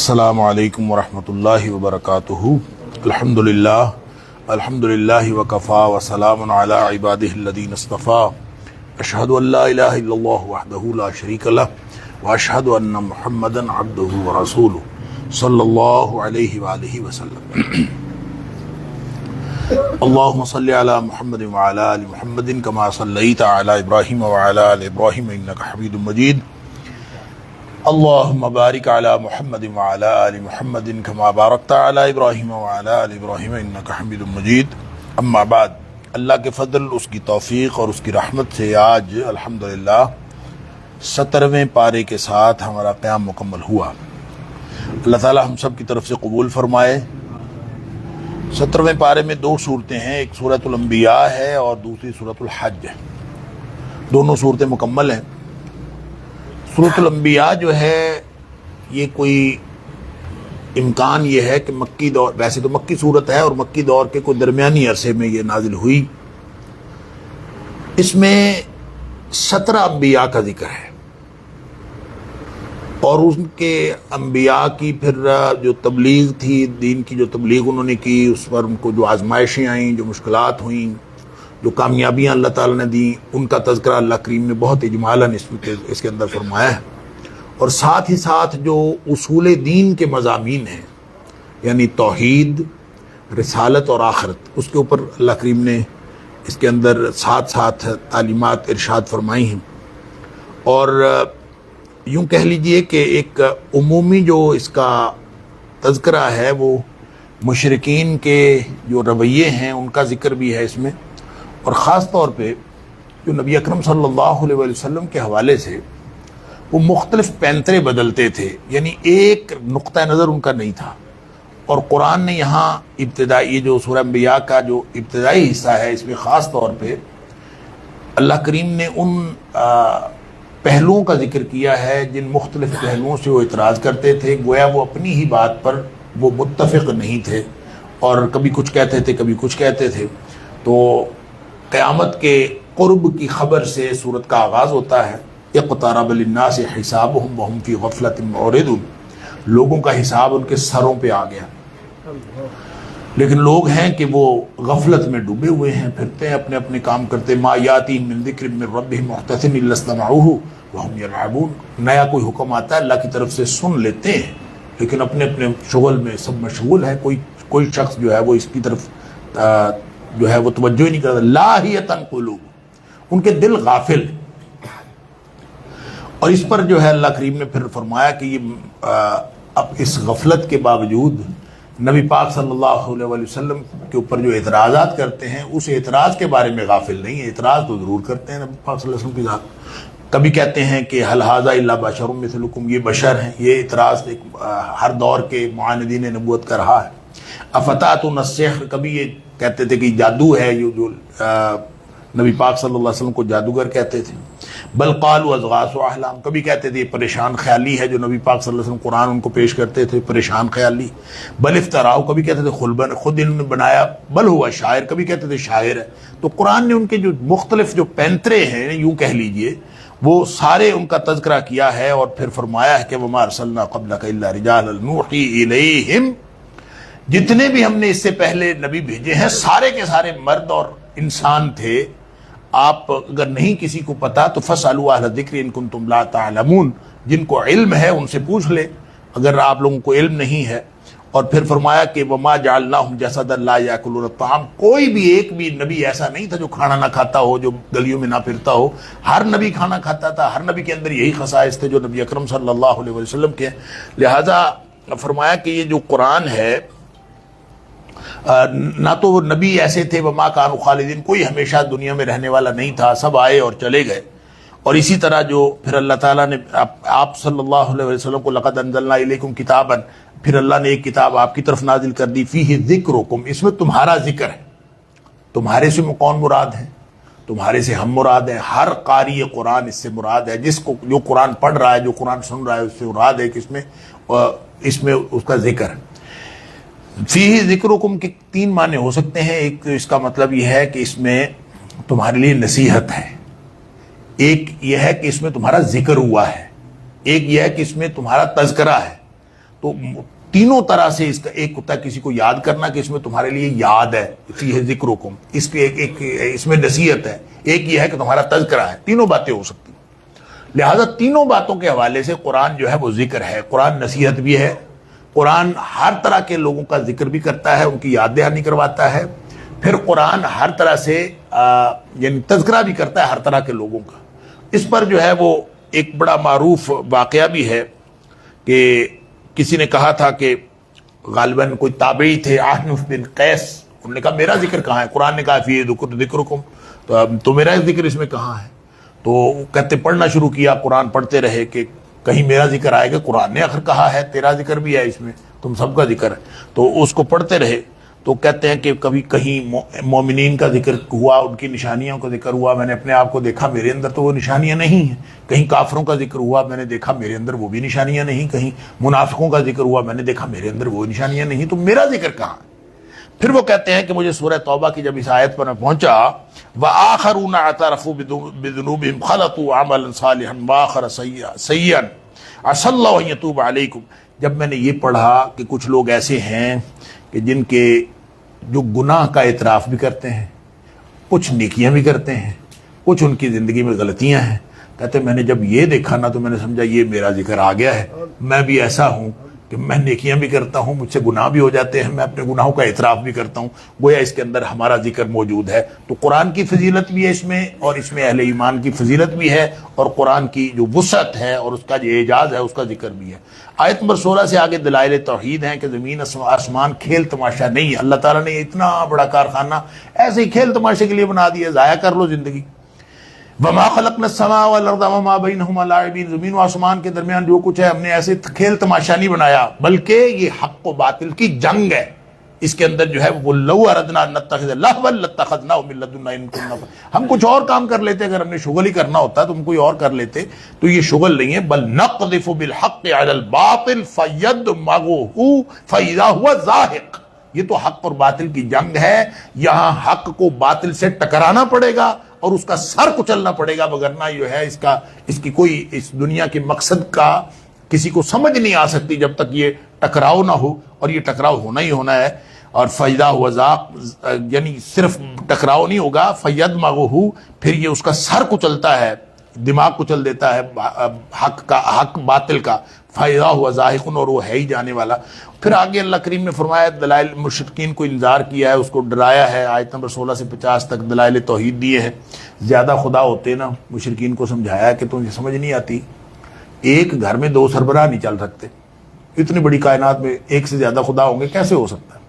السلام علیکم ورحمۃ اللہ وبرکاتہ۔ الحمدللہ وکفا وسلام علی عبادہ الذین اصطفیٰ، اشہد ان لا الہ الا اللہ وحدہ لا شریک لہ واشہد ان محمدا عبدہ ورسولہ صلی اللہ علیہ وآلہ وسلم۔ اللہم صلی علی محمد وعلی آل محمد کما صلیت علی ابراہیم وعلی آل ابراہیم انک حمید مجید۔ اللہم بارک علی محمد وعلی آل محمد کما بارکت علی ابراہیم وعلی آل ابراہیم انک حمید مجید۔ اما بعد، اللہ کے فضل، اس کی توفیق اور اس کی رحمت سے آج الحمدللہ 17ویں پارے کے ساتھ ہمارا قیام مکمل ہوا۔ اللہ تعالی ہم سب کی طرف سے قبول فرمائے۔ 17ویں پارے میں دو صورتیں ہیں، ایک سورۃ الانبیاء ہے اور دوسری سورۃ الحج ہے۔ دونوں صورتیں مکمل ہیں۔ سورۃ الانبیاء جو ہے یہ کوئی امکان یہ ہے کہ مکی دور، ویسے تو مکی صورت ہے اور مکی دور کے کوئی درمیانی عرصے میں یہ نازل ہوئی۔ اس میں 17 انبیاء کا ذکر ہے اور ان کے انبیاء کی پھر جو تبلیغ تھی، دین کی جو تبلیغ انہوں نے کی، اس پر ان کو جو آزمائشیں آئیں، جو مشکلات ہوئیں، جو کامیابیاں اللہ تعالیٰ نے دیں، ان کا تذکرہ اللہ کریم نے بہت اجمالاً اس کے اندر فرمایا ہے۔ اور ساتھ ہی ساتھ جو اصول دین کے مضامین ہیں، یعنی توحید، رسالت اور آخرت، اس کے اوپر اللہ کریم نے اس کے اندر ساتھ ساتھ تعلیمات ارشاد فرمائی ہیں۔ اور یوں کہہ لیجئے کہ ایک عمومی جو اس کا تذکرہ ہے وہ مشرکین کے جو رویے ہیں ان کا ذکر بھی ہے اس میں، اور خاص طور پہ جو نبی اکرم صلی اللہ علیہ وسلم کے حوالے سے وہ مختلف پینترے بدلتے تھے، یعنی ایک نقطہ نظر ان کا نہیں تھا۔ اور قرآن نے یہاں ابتدائی، یہ جو سورہ انبیاء کا جو ابتدائی حصہ ہے، اس میں خاص طور پہ اللہ کریم نے ان پہلوؤں کا ذکر کیا ہے جن مختلف پہلوؤں سے وہ اعتراض کرتے تھے، گویا وہ اپنی ہی بات پر وہ متفق نہیں تھے اور کبھی کچھ کہتے تھے کبھی کچھ کہتے تھے۔ تو قیامت کے قرب کی خبر سے سورت کا آغاز ہوتا ہے، اقترب للناس حسابهم وهم فی غفلۃ معرضون۔ لوگوں کا حساب ان کے سروں پہ آ گیا، لیکن لوگ ہیں کہ وہ غفلت میں ڈوبے ہوئے ہیں، پھرتے ہیں اپنے اپنے کام کرتے۔ ما یاتیہم من ذکر من ربہم محدث الا استمعوہ وہم یلعبون۔ نیا کوئی حکم آتا ہے اللہ کی طرف سے سن لیتے ہیں، لیکن اپنے اپنے شغل میں سب مشغول ہے۔ کوئی شخص جو ہے وہ اس کی طرف جو ہے وہ توجہ ہی نہیں کرتا۔ لاہیۃ قلوب، ان کے دل غافل۔ اور اس پر جو ہے اللہ کریم نے پھر فرمایا کہ یہ اب اس غفلت کے باوجود نبی پاک صلی اللہ علیہ وسلم کے اوپر جو اعتراضات کرتے ہیں اس اعتراض کے بارے میں غافل نہیں ہے۔ اعتراض تو ضرور کرتے ہیں نبی پاک صلی اللہ علیہ وسلم کی ذات۔ کبھی کہتے ہیں کہ حل ھذا الا بشر مثلکم، یہ بشر ہیں۔ یہ اعتراض ہر دور کے معاندین نبوت کا رہا ہے۔ افتاتون السحر، کبھی یہ کہتے تھے کہ جادو ہے، یہ جو نبی پاک صلی اللہ علیہ وسلم کو جادوگر کہتے تھے۔ بل قالوا اضغاث احلام، کبھی کہتے تھے یہ پریشان خیالی ہے جو نبی پاک صلی اللہ علیہ وسلم قرآن ان کو پیش کرتے تھے، پریشان خیالی۔ بل افتراء، کبھی کہتے تھے خود انہوں نے بنایا۔ بل ہوا شاعر، کبھی کہتے تھے شاعر ہے۔ تو قرآن نے ان کے جو مختلف جو پینترے ہیں، یوں کہہ لیجئے، وہ سارے ان کا تذکرہ کیا ہے، اور پھر فرمایا ہے کہ وما ارسلنا قبلک الا رجالا نوحی الیہم، جتنے بھی ہم نے اس سے پہلے نبی بھیجے ہیں سارے کے سارے مرد اور انسان تھے۔ آپ اگر نہیں کسی کو پتا تو فاسألوا اہل الذکر ان کنتم لا تعلمون، جن کو علم ہے ان سے پوچھ لے اگر آپ لوگوں کو علم نہیں ہے۔ اور پھر فرمایا کہ وما جعلناہم جسدا لا یاکلون الطعام، کوئی بھی ایک بھی نبی ایسا نہیں تھا جو کھانا نہ کھاتا ہو، جو گلیوں میں نہ پھرتا ہو۔ ہر نبی کھانا کھاتا تھا، ہر نبی کے اندر یہی خصائص تھے جو نبی اکرم صلی اللہ علیہ وسلم کے۔ لہذا فرمایا کہ یہ جو قرآن ہے، نہ تو وہ نبی ایسے تھے وما کانوا خالدین، کوئی ہمیشہ دنیا میں رہنے والا نہیں تھا، سب آئے اور چلے گئے۔ اور اسی طرح جو پھر اللہ تعالیٰ نے آپ صلی اللہ علیہ وسلم کو لقد انزلنا الیکم کتابا، پھر اللہ نے ایک کتاب آپ کی طرف نازل کر دی، فیہ ذکرکم، اس میں تمہارا ذکر ہے۔ تمہارے سے کون مراد ہے؟ تمہارے سے ہم مراد ہیں۔ ہر قاری قرآن اس سے مراد ہے، جس کو جو قرآن پڑھ رہا ہے، جو قرآن سن رہا ہے، اس سے مراد ہے کہ اس میں اس کا ذکر ہے۔ فیہ ذکرکم کے 3 معنی ہو سکتے ہیں۔ ایک اس کا مطلب یہ ہے کہ اس میں تمہارے لیے نصیحت ہے، ایک یہ ہے کہ اس میں تمہارا ذکر ہوا ہے، ایک یہ ہے کہ اس میں تمہارا تذکرہ ہے۔ تو تینوں طرح سے اس کا ایک ہوتا ہے کسی کو یاد کرنا کہ اس میں تمہارے لیے یاد ہے، فیہ ذکرکم، اس کی ایک اس میں نصیحت ہے، ایک یہ ہے کہ تمہارا تذکرہ ہے، تینوں باتیں ہو سکتی ہیں۔ لہٰذا تینوں باتوں کے حوالے سے قرآن جو ہے وہ ذکر ہے، قرآن نصیحت بھی ہے، قرآن ہر طرح کے لوگوں کا ذکر بھی کرتا ہے، ان کی یاد دہانی کرواتا ہے، پھر قرآن ہر طرح سے یعنی تذکرہ بھی کرتا ہے ہر طرح کے لوگوں کا۔ اس پر جو ہے وہ ایک بڑا معروف واقعہ بھی ہے کہ کسی نے کہا تھا کہ غالباً کوئی تابعی تھے احنف بن قیس، انہوں نے کہا میرا ذکر کہاں ہے؟ قرآن نے کہا فی ذکرکم، تو میرا ذکر اس میں کہاں ہے؟ تو کہتے پڑھنا شروع کیا، قرآن پڑھتے رہے کہ کہیں میرا ذکر آئے گا، قرآن نے آخر کہا ہے تیرا ذکر بھی ہے اس میں، تم سب کا ذکر ہے۔ تو اس کو پڑھتے رہے تو کہتے ہیں کہ کبھی کہیں مومنین کا ذکر ہوا، ان کی نشانیوں کا ذکر ہوا، میں نے اپنے آپ کو دیکھا میرے اندر تو وہ نشانیاں نہیں ہیں، کہیں کافروں کا ذکر ہوا، میں نے دیکھا میرے اندر وہ بھی نشانیاں نہیں، کہیں منافقوں کا ذکر ہوا، میں نے دیکھا میرے اندر وہ نشانیاں نہیں، تو میرا ذکر کہاں ہے؟ پھر وہ کہتے ہیں کہ مجھے سورہ توبہ کی جب اس آیت پر میں پہنچا وَآخَرُونَ اعْتَرَفُوا بِذُنُوبِهِمْ خَلَطُوا عَمَلًا صَالِحًا وَآخَرَ سَيِّئًا عَسَى اللَّهُ أَن يَتُوبَ عَلَيْكُمْ، جب میں نے یہ پڑھا کہ کچھ لوگ ایسے ہیں کہ جن کے جو گناہ کا اعتراف بھی کرتے ہیں، کچھ نیکیاں بھی کرتے ہیں، کچھ ان کی زندگی میں غلطیاں ہیں، کہتے میں نے جب یہ دیکھا نا تو میں نے سمجھا یہ میرا ذکر آ گیا ہے، میں بھی ایسا ہوں کہ میں نیکیاں بھی کرتا ہوں، مجھ سے گناہ بھی ہو جاتے ہیں، میں اپنے گناہوں کا اعتراف بھی کرتا ہوں، گویا اس کے اندر ہمارا ذکر موجود ہے۔ تو قرآن کی فضیلت بھی ہے اس میں، اور اس میں اہل ایمان کی فضیلت بھی ہے، اور قرآن کی جو وسعت ہے اور اس کا جو اعجاز ہے اس کا ذکر بھی ہے۔ آیت نمبر 16 سے آگے دلائل توحید ہیں کہ زمین آسمان کھیل تماشا نہیں ہے، اللہ تعالیٰ نے اتنا بڑا کارخانہ ایسے ہی کھیل تماشے کے لیے بنا دیا، ضائع کر لو زندگی۔ وَمَا خَلَقْنَا السَّمَاءَ وَالْأَرْضَ وَمَا بَيْنَهُمَا لَاعِبِينَ، زمین و آسمان کے درمیان جو کچھ ہے ہم نے ایسے کھیل تماشا نہیں بنایا، بلکہ یہ حق و باطل کی جنگ ہے۔ اس کے اندر جو ہے وہ لَوْ أَرَدْنَا أَن نَّتَّخِذَ لَهْوًا لَّاتَّخَذْنَاهُ مِن لَّدُنَّا إِن كُنَّا، ہم کچھ اور کام کر لیتے، اگر ہم نے شغل ہی کرنا ہوتا تو ہم کوئی اور کر لیتے، تو یہ شغل نہیں ہے۔ بل نقذف بالحق على الباطل فيدمغه فإذا هو زاهق، یہ تو حق اور باطل کی جنگ ہے، یہاں حق کو باطل سے ٹکرانا پڑے گا اور اس کا سر کچلنا پڑے گا، وگرنہ جو ہے اس کی کوئی اس دنیا کے مقصد کا کسی کو سمجھ نہیں آ سکتی جب تک یہ ٹکراؤ نہ ہو، اور یہ ٹکراؤ ہونا ہی ہونا ہے۔ اور فیدا ہوا ذاق، یعنی صرف ٹکراؤ نہیں ہوگا، فیدمغہ، پھر یہ اس کا سر کچلتا ہے، دماغ کچل دیتا ہے حق باطل کا، فیدا ہوا ذاہق، اور وہ ہے ہی جانے والا۔ پھر آگے اللہ کریم نے فرمایا دلائل مشرکین کو انذار کیا ہے، اس کو ڈرایا ہے، آیت نمبر 16 سے 50 تک دلائل توحید دیے ہیں۔ زیادہ خدا ہوتے نا، مشرکین کو سمجھایا کہ تمہیں سمجھ نہیں آتی، ایک گھر میں 2 سربراہ نہیں چل سکتے، اتنی بڑی کائنات میں ایک سے زیادہ خدا ہوں گے، کیسے ہو سکتا ہے؟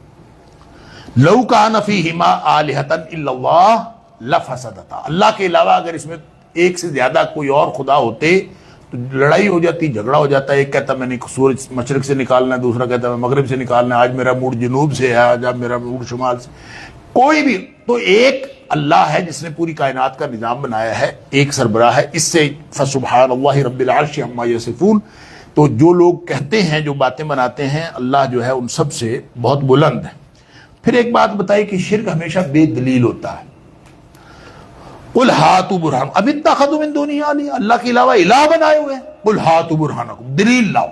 لو کان فیہما آلہۃ الا اللہ لفسدتا، اللہ کے علاوہ اگر اس میں ایک سے زیادہ کوئی اور خدا ہوتے تو لڑائی ہو جاتی، جھگڑا ہو جاتا ہے، ایک کہتا میں نے سورج مشرق سے نکالنا ہے، دوسرا کہتا ہے میں مغرب سے نکالنا ہے، آج میرا موڈ جنوب سے ہے، آج میرا موڈ شمال سے، کوئی بھی تو ایک اللہ ہے جس نے پوری کائنات کا نظام بنایا ہے، ایک سربراہ ہے، اس سے فسبحان اللہ رب العرش عما یصفون۔ تو جو لوگ کہتے ہیں، جو باتیں بناتے ہیں، اللہ جو ہے ان سب سے بہت بلند ہے۔ پھر ایک بات بتائی کہ شرک ہمیشہ بے دلیل ہوتا ہے۔ قل ہاتوا برہان، اب اتخذوا من دونہ آلہۃ، اللہ کے علاوہ الہ بنائے ہوئے ہیں، قل ہاتوا برہانکم، دلیل لاؤ۔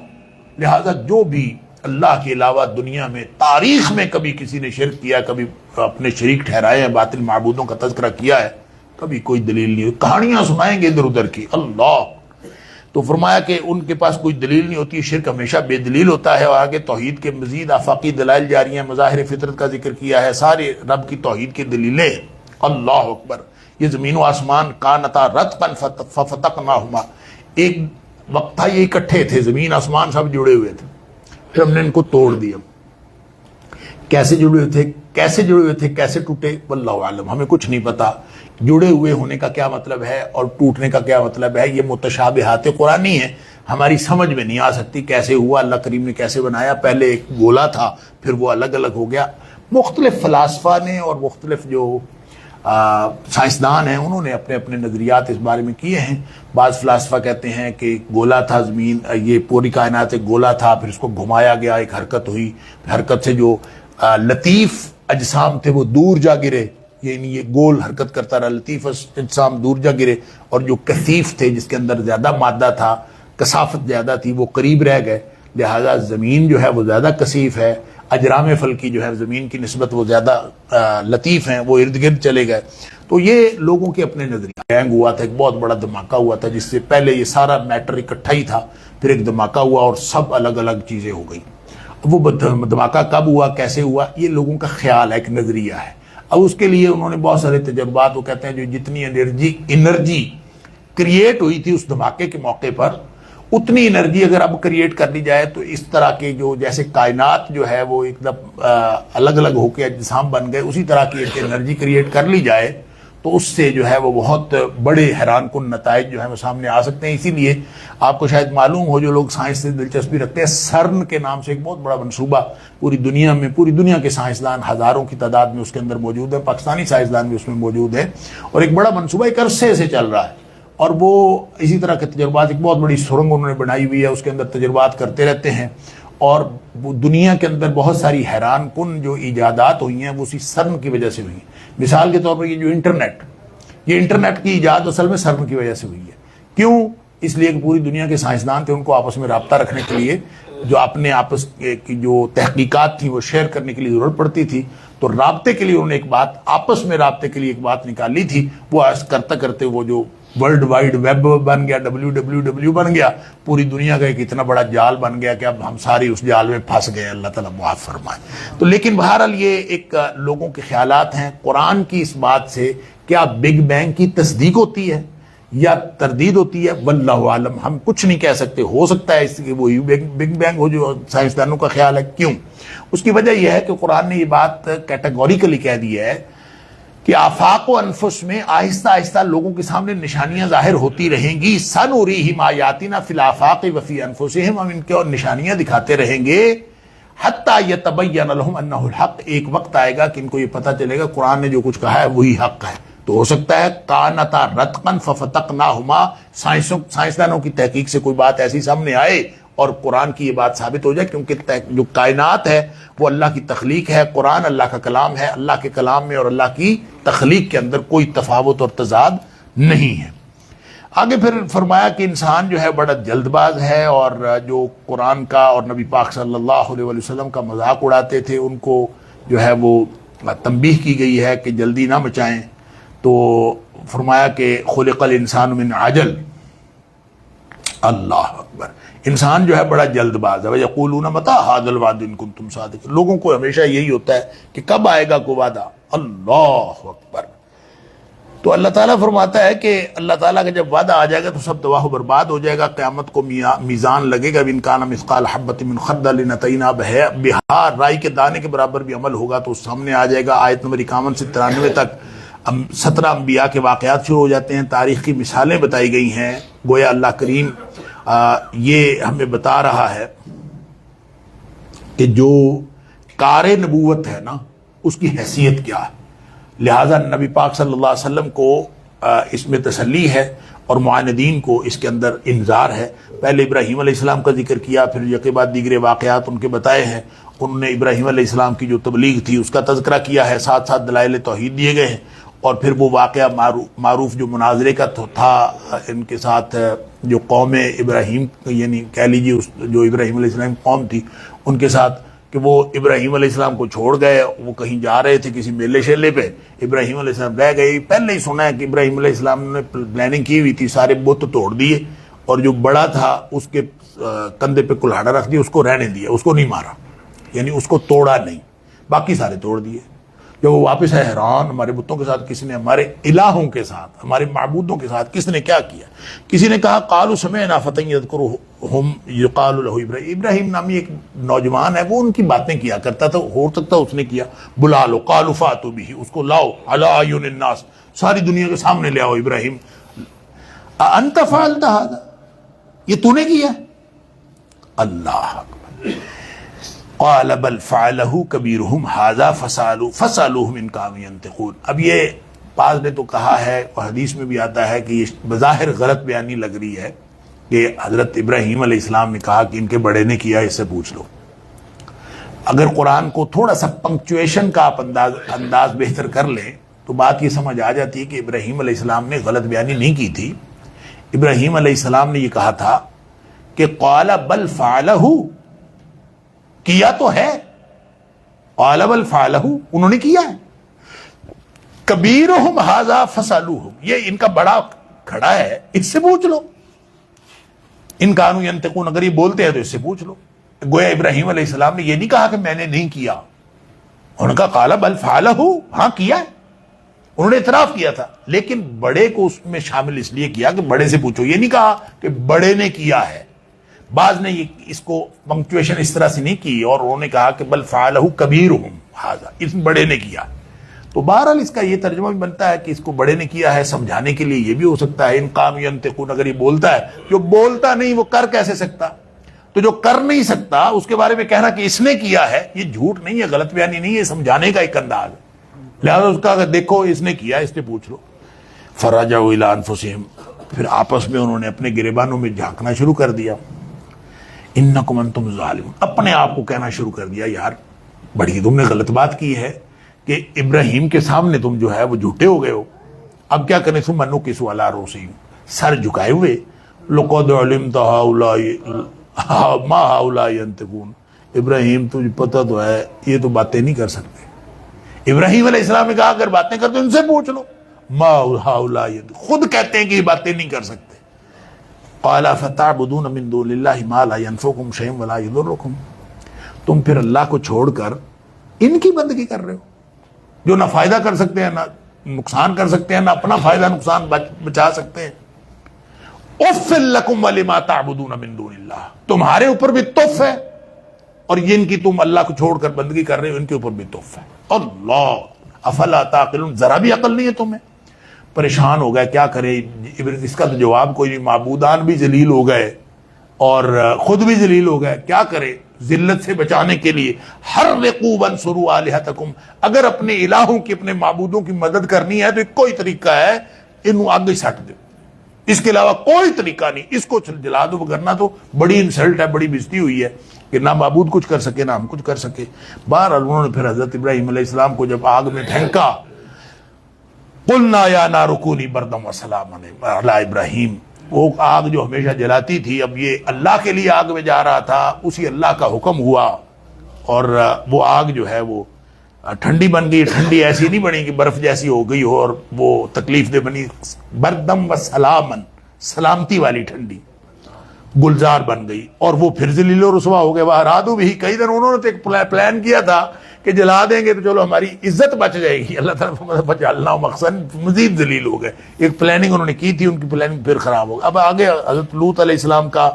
لہذا جو بھی اللہ کے علاوہ دنیا میں تاریخ میں کبھی کسی نے شرک کیا، کبھی اپنے شریک ٹھہرائے ہیں، باطل معبودوں کا تذکرہ کیا ہے، کبھی کوئی دلیل نہیں ہوئی، کہانیاں سنائیں گے ادھر ادھر کی، اللہ۔ تو فرمایا کہ ان کے پاس کوئی دلیل نہیں ہوتی، شرک ہمیشہ بے دلیل ہوتا ہے۔ اور آگے توحید کے مزید آفاقی دلائل جاری ہیں، مظاہر فطرت کا ذکر کیا ہے، سارے رب کی توحید کی دلیلیں۔ اللہ اکبر۔ یہ زمین و آسمان کانتا رتقا ففتقناہما، ایک وقت تھا یہ اکٹھے تھے، زمین آسمان سب جڑے ہوئے تھے، پھر ہم نے ان کو توڑ دیا۔ کیسے جڑے ہوئے تھے، کیسے ٹوٹے، واللہ عالم، ہمیں کچھ نہیں پتا۔ جڑے ہوئے ہونے کا کیا مطلب ہے اور ٹوٹنے کا کیا مطلب ہے، یہ متشابہات قرآنی ہیں، ہماری سمجھ میں نہیں آ سکتی کیسے ہوا، اللہ کریم نے کیسے بنایا۔ پہلے ایک گولا تھا، پھر وہ الگ الگ ہو گیا۔ مختلف فلاسفہ نے اور مختلف جو سائنسدان ہیں انہوں نے اپنے اپنے نظریات اس بارے میں کیے ہیں۔ بعض فلاسفہ کہتے ہیں کہ گولا تھا زمین، یہ پوری کائنات ایک گولا تھا، پھر اس کو گھمایا گیا، ایک حرکت ہوئی، حرکت سے جو لطیف اجسام تھے وہ دور جا گرے، یعنی یہ گول حرکت کرتا رہا، لطیف اجسام دور جا گرے، اور جو کثیف تھے جس کے اندر زیادہ مادہ تھا، کثافت زیادہ تھی، وہ قریب رہ گئے۔ لہذا زمین جو ہے وہ زیادہ کثیف ہے، اجرام فلکی جو ہے زمین کی نسبت وہ زیادہ لطیف ہیں، وہ ارد گرد چلے گئے. تو یہ لوگوں کے اپنے نظریے. گینگ ہوا تھا، ایک بہت بڑا دھماکہ ہوا تھا، جس سے پہلے یہ سارا میٹر اکٹھا ہی تھا، پھر ایک دھماکہ ہوا اور سب الگ الگ چیزیں ہو گئی. وہ دھماکہ کب ہوا، کیسے ہوا، یہ لوگوں کا خیال ہے، ایک نظریہ ہے. اب اس کے لیے انہوں نے بہت سارے تجربات، وہ کہتے ہیں جو جتنی انرجی کریٹ ہوئی تھی اس دھماکے کے موقع پر، اتنی انرجی اگر اب کریٹ کر لی جائے تو اس طرح کے جو جیسے کائنات جو ہے وہ ایک دم الگ الگ ہو کے اجسام بن گئے، اسی طرح کی ایک انرجی کریٹ کر لی جائے تو اس سے جو ہے وہ بہت بڑے حیران کن نتائج جو ہے وہ سامنے آ سکتے ہیں. اسی لیے آپ کو شاید معلوم ہو، جو لوگ سائنس سے دلچسپی رکھتے ہیں، سرن کے نام سے ایک بہت بڑا منصوبہ پوری دنیا کے سائنسدان ہزاروں کی تعداد میں اس کے اندر موجود ہے، پاکستانی سائنسدان بھی اس میں موجود ہے، اور ایک بڑا منصوبہ ایک عرصے سے چل رہا ہے. اور وہ اسی طرح کے تجربات، ایک بہت بڑی سرنگ انہوں نے بنائی ہوئی ہے، اس کے اندر تجربات کرتے رہتے ہیں. اور دنیا کے اندر بہت ساری حیران کن جو ایجادات ہوئی ہیں وہ اسی سرن کی وجہ سے ہوئی ہیں. مثال کے طور پر یہ جو انٹرنیٹ کی ایجاد اصل میں سرن کی وجہ سے ہوئی ہے. کیوں؟ اس لیے کہ پوری دنیا کے سائنسدان تھے، ان کو آپس میں رابطہ رکھنے کے لیے جو اپنے آپس کی جو تحقیقات تھیں وہ شیئر کرنے کے لیے ضرورت پڑتی تھی، تو رابطے کے لیے انہوں نے ایک بات، آپس میں رابطے کے لیے ایک بات نکالی تھی. وہ کرتے کرتے وہ جو ورلڈ وائڈ ویب بن گیا، WWW بن گیا، پوری دنیا کا ایک اتنا بڑا جال بن گیا کہ اب ہم ساری اس جال میں پھنس گئے. اللہ تعالیٰ معاف فرمائے. تو لیکن بہرحال یہ ایک لوگوں کے خیالات ہیں. قرآن کی اس بات سے کیا بگ بینگ کی تصدیق ہوتی ہے یا تردید ہوتی ہے؟ واللہ عالم، ہم کچھ نہیں کہہ سکتے. ہو سکتا ہے اس کی وہی بگ بینگ ہو جو سائنسدانوں کا خیال ہے. کیوں؟ اس کی وجہ یہ ہے کہ قرآن نے یہ بات کیٹیگوریکلی کہہ دی ہے کہ آفاق و انفس میں آہستہ آہستہ لوگوں کے سامنے نشانیاں ظاہر ہوتی رہیں گی. سنریہم آیاتنا فی الآفاق وفی انفسہم، ہم ان کے اور نشانیاں دکھاتے رہیں گے حتی یتبین لہم انہ الحق. ایک وقت آئے گا کہ ان کو یہ پتہ چلے گا قرآن نے جو کچھ کہا ہے وہی حق ہے. تو ہو سکتا ہے کانتا رتقا ففتقناہما، سائنسدانوں کی تحقیق سے کوئی بات ایسی سامنے آئے اور قرآن کی یہ بات ثابت ہو جائے، کیونکہ جو کائنات ہے وہ اللہ کی تخلیق ہے، قرآن اللہ کا کلام ہے. اللہ کے کلام میں اور اللہ کی تخلیق کے اندر کوئی تفاوت اور تضاد نہیں ہے. آگے پھر فرمایا کہ انسان جو ہے بڑا جلد باز ہے، اور جو قرآن کا اور نبی پاک صلی اللہ علیہ وسلم کا مذاق اڑاتے تھے ان کو جو ہے وہ تنبیہ کی گئی ہے کہ جلدی نہ مچائیں. تو فرمایا کہ خلق الانسان من عجل. اللہ اکبر. انسان جو ہے بڑا جلد باز ہے. یقولون متی ھذا الوعد ان کنتم صادقین. لوگوں کو ہمیشہ یہی ہوتا ہے کہ کب آئے گا کوئی وعدہ. اللہ اکبر. تو اللہ تعالیٰ فرماتا ہے کہ اللہ تعالیٰ کا جب وعدہ آ جائے گا تو سب تباہ و برباد ہو جائے گا. قیامت کو میزان لگے گا. ان کان مثقال حبۃ من خردل اتینا بہا، رائی کے دانے کے برابر بھی عمل ہوگا تو سامنے آ جائے گا. آیت نمبر 51 سے 93 تک 17 انبیاء کے واقعات شروع ہو جاتے ہیں. تاریخ کی مثالیں بتائی گئی ہیں. گویا اللہ کریم یہ ہمیں بتا رہا ہے کہ جو کار نبوت ہے نا اس کی حیثیت کیا ہے. لہٰذا نبی پاک صلی اللہ علیہ وسلم کو اس میں تسلی ہے اور معاندین کو اس کے اندر انذار ہے. پہلے ابراہیم علیہ السلام کا ذکر کیا، پھر یکے بعد دیگر واقعات ان کے بتائے ہیں. انہوں نے ابراہیم علیہ السلام کی جو تبلیغ تھی اس کا تذکرہ کیا ہے، ساتھ ساتھ دلائل توحید دیے گئے ہیں. اور پھر وہ واقعہ معروف جو مناظرے کا تھا ان کے ساتھ، جو قوم ابراہیم یعنی کہہ لیجیے جو ابراہیم علیہ السلام قوم تھی ان کے ساتھ، کہ وہ ابراہیم علیہ السلام کو چھوڑ گئے. وہ کہیں جا رہے تھے کسی میلے شیلے پہ، ابراہیم علیہ السلام رہ گئے. پہلے ہی سنا ہے کہ ابراہیم علیہ السلام نے پلاننگ کی ہوئی تھی، سارے بت توڑ دیے اور جو بڑا تھا اس کے کندھے پہ کلہاڑا رکھ دیا، اس کو رہنے دیا، اس کو نہیں مارا، یعنی اس کو توڑا نہیں، باقی سارے توڑ دیے. جب وہ واپس ہے حیران، ہمارے بتوں کے ساتھ کس نے، ہمارے الہوں کے ساتھ، ہمارے معبودوں کے ساتھ کس نے کیا کیا؟ کسی نے کہا قالوا سمعنا فتى يذكرهم يقال له ابراہیم. ابراہیم نامی ایک نوجوان ہے، وہ ان کی باتیں کیا کرتا تھا، ہو سکتا اس نے کیا. بلا لو، قالوا فاتوا به، اس کو لاؤ علی اعین الناس، ساری دنیا کے سامنے لے آؤ. ابراہیم انت فعلت هذا، یہ تو نے کیا؟ اللہ اکبر. قال بل فعله كبيرهم هذا فسالوهم ان كانوا ينطقون. اب یہ بعض نے تو کہا ہے اور حدیث میں بھی آتا ہے کہ یہ بظاہر غلط بیانی لگ رہی ہے کہ حضرت ابراہیم علیہ السلام نے کہا کہ ان کے بڑے نے کیا، اس سے پوچھ لو. اگر قرآن کو تھوڑا سا پنکچویشن کا آپ انداز بہتر کر لیں تو بات یہ سمجھ آ جاتی ہے کہ ابراہیم علیہ السلام نے غلط بیانی نہیں کی تھی. ابراہیم علیہ السلام نے یہ کہا تھا کہ قال بل فعلہ کیا تو ہے. قال بل فعلہ، انہوں نے کیا ہے. کبیرہم ھذا فسألوہم، یہ ان کا بڑا کھڑا ہے، اس سے پوچھ لو. ان کانوا ینطقون، اگر یہ بولتے ہیں تو اس سے پوچھ لو. گویا ابراہیم علیہ السلام نے یہ نہیں کہا کہ میں نے نہیں کیا، انہوں نے کہا قال بل فعلہ، ہاں کیا ہے. انہوں نے اعتراف کیا تھا، لیکن بڑے کو اس میں شامل اس لیے کیا کہ بڑے سے پوچھو. یہ نہیں کہا کہ بڑے نے کیا ہے. بعض نے اس کو پنکچویشن اس طرح سے نہیں کی اور انہوں نے کہا کہ بل فعلہ کبیرہم ھذا، اس بڑے نے کیا. تو بہرحال اس کا یہ ترجمہ بھی بنتا ہے کہ اس کو بڑے نے کیا ہے، سمجھانے کے لیے یہ بھی ہو سکتا ہے. ان قام ینطقون، اگر یہ بولتا ہے، جو بولتا نہیں وہ کر کیسے سکتا؟ تو جو کر نہیں سکتا اس کے بارے میں کہنا کہ اس نے کیا ہے، یہ جھوٹ نہیں ہے، غلط بیانی نہیں ہے، سمجھانے کا ایک انداز ہے. لہذا اس کا دیکھو اس نے کیا، اس سے پوچھ لو. فرجعوا الی انفسہم، پھر آپس میں انہوں نے اپنے گریبانوں میں جھانکنا شروع کر دیا. انکم انتم ظالمون، اپنے آپ کو کہنا شروع کر دیا یار بڑی تم نے غلط بات کی ہے کہ ابراہیم کے سامنے تم جو ہے وہ جھوٹے ہو گئے ہو. اب کیا کریں؟ ثم نکسوا علی رؤوسہم، سر جھکائے ہوئے. لقد علمت ہؤلاء ما ہؤلاء ینطقون، ابراہیم تجھے پتہ تو ہے یہ تو باتیں نہیں کر سکتے. ابراہیم علیہ السلام نے کہا اگر باتیں کرتے ان سے پوچھ لو. ما ہؤلاء ینطقون، خود کہتے ہیں کہ یہ باتیں نہیں کر سکتے. قال فتعبدون من دون اللہ ما لا ينفعکم شیئا ولا یضرکم، تم پھر اللہ کو چھوڑ کر ان کی بندگی کر رہے ہو جو نہ فائدہ کر سکتے ہیں نہ نقصان کر سکتے ہیں، نہ اپنا فائدہ نقصان بچا سکتے ہیں. اف لکم ولما تعبدون من دون اللہ، تمہارے اوپر بھی تف ہے اور جن کی تم اللہ کو چھوڑ کر بندگی کر رہے ہو ان کے اوپر بھی تف ہے. اللہ افلا تعقلون، ذرا بھی عقل نہیں ہے تمہیں. پریشان ہو گئے کیا کرے. اس کا تو جواب کوئی نہیں، معبودان بھی ذلیل ہو گئے اور خود بھی ذلیل ہو گئے، کیا کرے. ذلت سے بچانے کے لیے حرقوا وانصروا آلہتکم، اگر اپنے الہوں کی اپنے معبودوں کی مدد کرنی ہے تو ایک کوئی طریقہ ہے، انہوں آگے سٹ دو، اس کے علاوہ کوئی طریقہ نہیں. اس کو جلا دو، ورنہ تو بڑی انسلٹ ہے، بڑی بےزتی ہوئی ہے کہ نہ معبود کچھ کر سکے نہ ہم کچھ کر سکے. بہرحال انہوں نے پھر حضرت ابراہیم علیہ السلام کو جب آگ میں پھینکا، قلنا یا نار کونی بردا وسلاما علی ابراہیم، وہ آگ جو ہمیشہ جلاتی تھی اب یہ اللہ کے لیے آگ میں جا رہا تھا، اسی اللہ کا حکم ہوا اور وہ آگ جو ہے وہ ٹھنڈی بن گئی. ٹھنڈی ایسی نہیں بنی کہ برف جیسی ہو گئی ہو اور وہ تکلیف دہ بنی، بردم و سلامن، سلامتی والی ٹھنڈی گلزار بن گئی. اور وہ پھر ذلیل و رسوا ہو گئے. وہ ارادو بھی، کئی دن انہوں نے تو ایک پلان کیا تھا کہ جلا دیں گے تو چلو ہماری عزت بچ جائے گی، اللہ تعالیٰ بچالنا مقصد مزید ذلیل ہو گئے. ایک پلاننگ انہوں نے کی تھی، ان کی پلاننگ پھر خراب ہو گئی. اب آگے حضرت لوط علیہ السلام کا،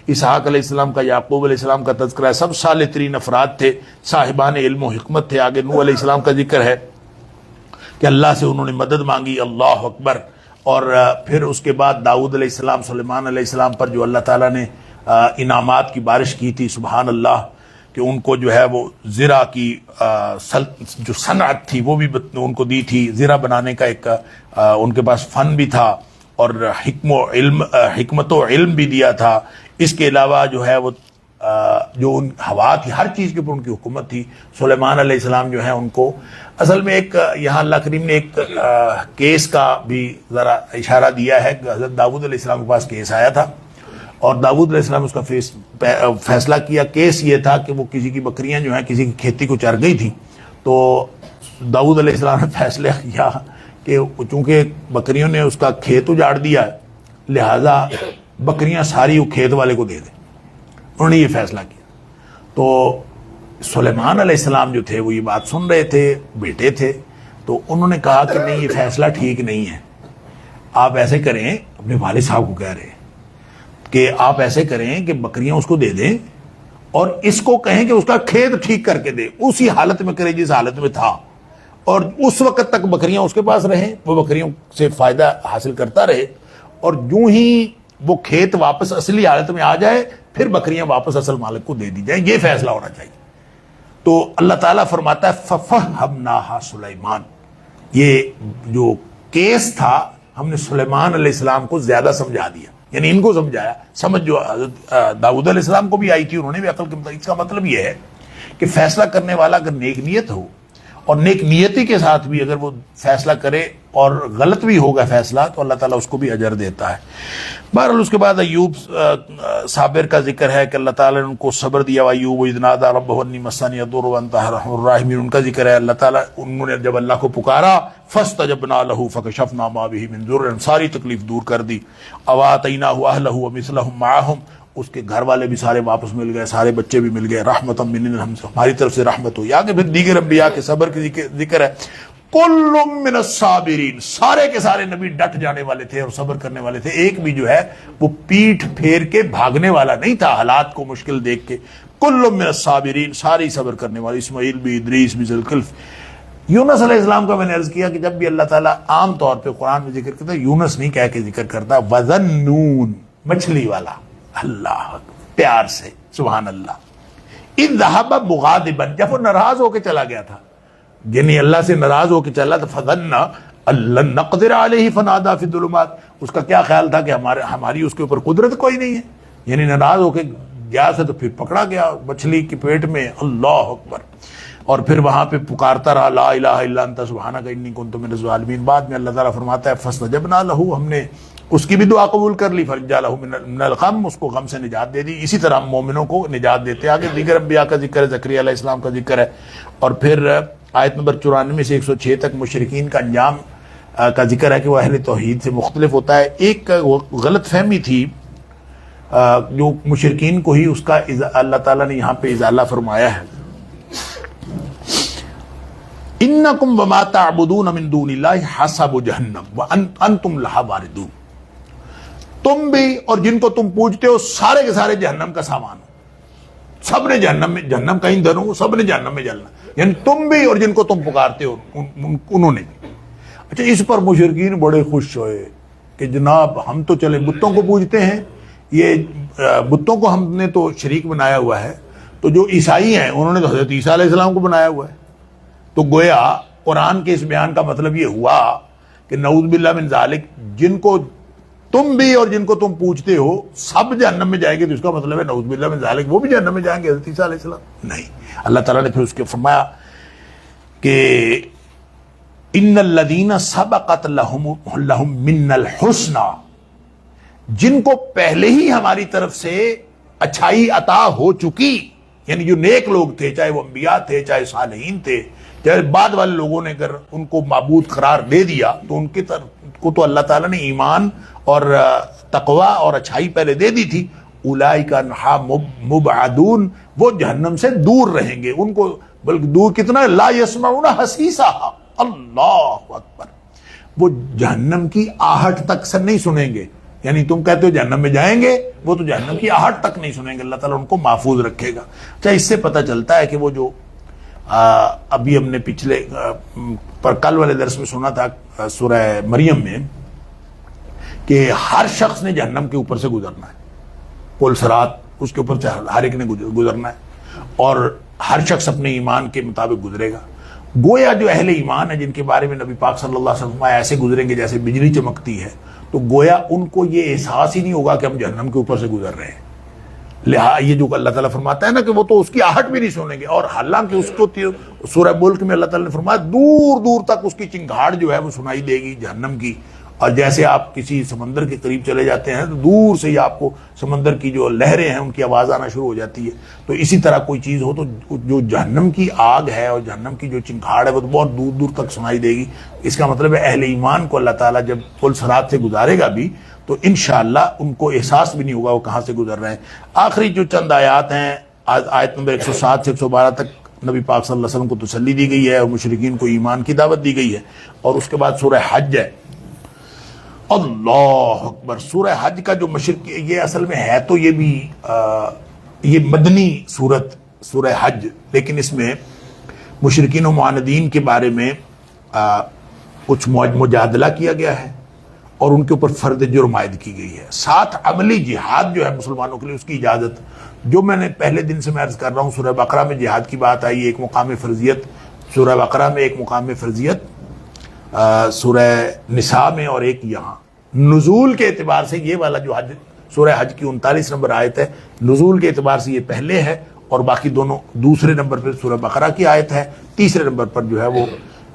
اسحاق علیہ السلام کا، یعقوب علیہ السلام کا تذکرہ ہے. سب صالح ترین افراد تھے، صاحبان علم و حکمت تھے. آگے نوح علیہ السلام کا ذکر ہے کہ اللہ سے انہوں نے مدد مانگی، اللہ اکبر. اور پھر اس کے بعد داؤد علیہ السلام، سلیمان علیہ السلام پر جو اللہ تعالیٰ نے انعامات کی بارش کی تھی، سبحان اللہ، کہ ان کو جو ہے وہ زرع کی جو صنعت تھی وہ بھی ان کو دی تھی. زرع بنانے کا ایک ان کے پاس فن بھی تھا اور حکمت و علم بھی دیا تھا. اس کے علاوہ جو ہے وہ جو ان ہوا تھی، ہر چیز کے اوپر ان کی حکومت تھی. سلیمان علیہ السلام جو ہے ان کو اصل میں ایک یہاں اللہ کریم نے ایک کیس کا بھی ذرا اشارہ دیا ہے. حضرت داؤد علیہ السلام کے پاس کیس آیا تھا اور داؤد علیہ السلام اس کا فیصلہ کیا. کیس یہ تھا کہ وہ کسی کی بکریاں جو ہیں کسی کی کھیتی کو چر گئی تھی، تو داؤد علیہ السلام نے فیصلہ کیا کہ چونکہ بکریوں نے اس کا کھیت اجاڑ دیا ہے لہذا بکریاں ساری وہ کھیت والے کو دے دیں. انہوں نے یہ فیصلہ کیا. تو سلیمان علیہ السلام جو تھے وہ یہ بات سن رہے تھے، بیٹے تھے، تو انہوں نے کہا کہ نہیں، یہ فیصلہ ٹھیک نہیں ہے. آپ ایسے کریں، اپنے والد صاحب کو کہہ رہے ہیں کہ آپ ایسے کریں کہ بکریاں اس کو دے دیں اور اس کو کہیں کہ اس کا کھیت ٹھیک کر کے دے، اسی حالت میں کرے جس حالت میں تھا، اور اس وقت تک بکریاں اس کے پاس رہیں، وہ بکریوں سے فائدہ حاصل کرتا رہے، اور جو ہی وہ کھیت واپس اصلی حالت میں آ جائے پھر بکریاں واپس اصل مالک کو دے دی جائیں. یہ فیصلہ ہونا چاہیے. تو اللہ تعالیٰ فرماتا ہے فَفَهَّمْنَاهَا سلیمان، یہ جو کیس تھا ہم نے سلیمان علیہ السلام کو زیادہ سمجھا دیا، یعنی ان کو سمجھایا. سمجھ جو حضرت داؤد علیہ السلام کو بھی آئی تھی، انہوں نے بھی عقل کے مطابق. اس کا مطلب یہ ہے کہ فیصلہ کرنے والا اگر نیک نیت ہو اور نیک نیتی کے ساتھ بھی اگر وہ فیصلہ کرے اور غلط بھی ہوگا فیصلہ تو اللہ تعالیٰ اس کو بھی اجر دیتا ہے۔ بہرحال اس کے بعد ایوب صابر کا ذکر ہے کہ اللہ تعالیٰ نے ان کو صبر دیا، ایوب اذ نادی ربہ انی مسنی الضر وانت ارحم الراحمین، ان کا ذکر ہے اللہ تعالیٰ انہوں نے جب اللہ کو پکارا فاستجبنا لہ فکشفنا ما بہ من ضر، ساری تکلیف دور کر دی، وآتیناہ اہلہ ومثلہم معہم، اس کے گھر والے بھی سارے واپس مل گئے، سارے بچے بھی مل گئے، رحمۃ منا، ہماری طرف سے رحمت ہوئی۔ آگے پھر دیگر انبیاء کے صبر کی ذکر ہے، کل من الصابرین، سارے کے سارے نبی ڈٹ جانے والے تھے اور صبر کرنے والے تھے، ایک بھی جو ہے وہ پیٹھ پھیر کے بھاگنے والا نہیں تھا حالات کو مشکل دیکھ کے۔ کل من الصابرین، سارے ہی صبر کرنے والے، اسماعیل بھی، ادریس بھی، ذوالکفل۔ یونس علیہ السلام کا میں نے عرض کیا کہ جب بھی اللہ تعالیٰ عام طور پہ قرآن میں ذکر کرتا ہے یونس نہیں کہہ کے ذکر کرتا، وذنون، مچھلی والا، اللہ پیار سے، سبحان اللہ۔ اذ ذهب مغاضبا، جب وہ ناراض ہو کے چلا گیا تھا، یعنی اللہ سے ناراض ہو کے چلا تو فظن ان لن نقدر علیہ فنادى فی الظلمات، اس کا کیا خیال تھا کہ ہماری اس کے اوپر قدرت کوئی نہیں ہے، یعنی ناراض ہو کے گیا تھا تو پھر پکڑا گیا مچھلی کے پیٹ میں، اللہ اکبر، اور پھر وہاں پہ پکارتا رہا لا الہ الا انت سبحانک انی کنت من الظالمین۔ بعد میں اللہ تعالیٰ فرماتا ہے فاستجبنا لہ، ہم نے اس کی بھی دعا قبول کر لی، فرجا لہ من الغم، اس کو غم سے نجات دے دی۔ اسی طرح ہم مومنوں کو نجات دیتے ہیں۔ آگے دیگر انبیاء کا ذکر ہے، زکریا علیہ السلام کا ذکر ہے، اور پھر آیت نمبر 94 سے 106 تک مشرکین کا انجام کا ذکر ہے کہ وہ اہل توحید سے مختلف ہوتا ہے۔ ایک غلط فہمی تھی جو مشرکین کو ہی اس کا اللہ تعالیٰ نے یہاں پہ ازالہ فرمایا ہے، انکم وما تعبدون من دون اللہ حسب جہنم وانتم لہا واردون، تم بھی اور جن کو تم پوجتے ہو سارے کے سارے جہنم کا سامان ہو، سب نے جہنم میں، جہنم کا ایندھن ہو، سب نے جہنم میں جلنا، یعنی تم بھی اور جن کو تم پکارتے ہو انہوں نے بھی۔ اچھا، اس پر مشرکین بڑے خوش ہوئے کہ جناب ہم تو چلے بتوں کو پوجتے ہیں، یہ بتوں کو ہم نے تو شریک بنایا ہوا ہے، تو جو عیسائی ہیں انہوں نے تو حضرت عیسیٰ علیہ السلام کو بنایا ہوا ہے۔ تو گویا قرآن کے اس بیان کا مطلب یہ ہوا کہ نعوذ باللہ من ذالک، جن کو تم بھی اور جن کو تم پوچھتے ہو سب جہنم میں جائیں گے، تو اس کا مطلب ہے نعوذ باللہ من ذالک وہ بھی جہنم میں جائیں گے حضرت عیسیٰ علیہ السلام؟ نہیں، اللہ تعالیٰ نے پھر اس کے فرمایا کہ ان الذین سبقت لہم من الحسنی، جن کو پہلے ہی ہماری طرف سے اچھائی عطا ہو چکی، یعنی جو نیک لوگ تھے، چاہے وہ انبیاء تھے، چاہے صالحین تھے، چاہے بعد والے لوگوں نے اگر ان کو معبود قرار دے دیا تو ان کی طرف کو تو اللہ تعالیٰ نے ایمان اور تقوی اور اچھائی پہلے دے دی تھی، اولئک عنہا مبعدون، وہ جہنم سے دور رہیں گے، ان کو بلکہ دور کتنا، لا یسمعون حسیسہا، اللہ اکبر، وہ جہنم کی آہٹ تک سے نہیں سنیں گے، یعنی تم کہتے ہو جہنم میں جائیں گے، وہ تو جہنم کی آہٹ تک نہیں سنیں گے، اللہ تعالیٰ ان کو محفوظ رکھے گا۔ اچھا، اس سے پتہ چلتا ہے کہ وہ جو ابھی ہم نے پچھلے پر کل والے درس میں سنا تھا سورہ مریم میں کہ ہر شخص نے جہنم کے اوپر سے گزرنا ہے، پل صراط اس کے اوپر سے ہر ایک نے گزرنا ہے، اور ہر شخص اپنے ایمان کے مطابق گزرے گا۔ گویا جو اہل ایمان ہے جن کے بارے میں نبی پاک صلی اللہ علیہ وسلم ایسے گزریں گے جیسے بجلی چمکتی ہے، تو گویا ان کو یہ احساس ہی نہیں ہوگا کہ ہم جہنم کے اوپر سے گزر رہے ہیں۔ لہٰذا یہ جو اللہ تعالیٰ فرماتا ہے نا کہ وہ تو اس کی آہٹ بھی نہیں سنیں گے، اور حالانکہ اس کو سورہ ملک میں اللہ تعالیٰ نے فرمایا دور دور تک اس کی چنگھاڑ جو ہے وہ سنائی دے گی جہنم کی، اور جیسے آپ کسی سمندر کے قریب چلے جاتے ہیں تو دور سے ہی آپ کو سمندر کی جو لہریں ہیں ان کی آواز آنا شروع ہو جاتی ہے، تو اسی طرح کوئی چیز ہو تو جو جہنم کی آگ ہے اور جہنم کی جو چنگھاڑ ہے وہ تو بہت دور دور تک سنائی دے گی۔ اس کا مطلب ہے اہل ایمان کو اللہ تعالیٰ جب پل صراط سے گزارے گا بھی تو انشاءاللہ ان کو احساس بھی نہیں ہوگا وہ کہاں سے گزر رہے ہیں۔ آخری جو چند آیات ہیں، آیت نمبر 107 سے 112 تک نبی پاک صلی اللہ علیہ وسلم کو تسلی دی گئی ہے اور مشرکین کو ایمان کی دعوت دی گئی ہے، اور اس کے بعد سورہ حج ہے۔ اللہ اکبر، سورہ حج کا جو یہ اصل میں ہے تو یہ بھی یہ مدنی سورت سورہ حج، لیکن اس میں مشرکین و معاندین کے بارے میں کچھ مجادلہ کیا گیا ہے اور ان کے اوپر فرد جرم عائد کی گئی ہے، ساتھ عملی جہاد جو ہے مسلمانوں کے لیے اس کی اجازت، جو میں نے پہلے دن سے میں عرض کر رہا ہوں، سورہ بقرہ میں جہاد کی بات آئی، ایک مقام فرضیت سورہ بقرہ میں، ایک مقام فرضیت سورہ نساء میں، اور ایک یہاں۔ نزول کے اعتبار سے یہ والا جو حج سورہ حج کی 39 نمبر آیت ہے، نزول کے اعتبار سے یہ پہلے ہے، اور باقی دونوں دوسرے نمبر پر سورہ بقرہ کی آیت ہے، تیسرے نمبر پر جو ہے وہ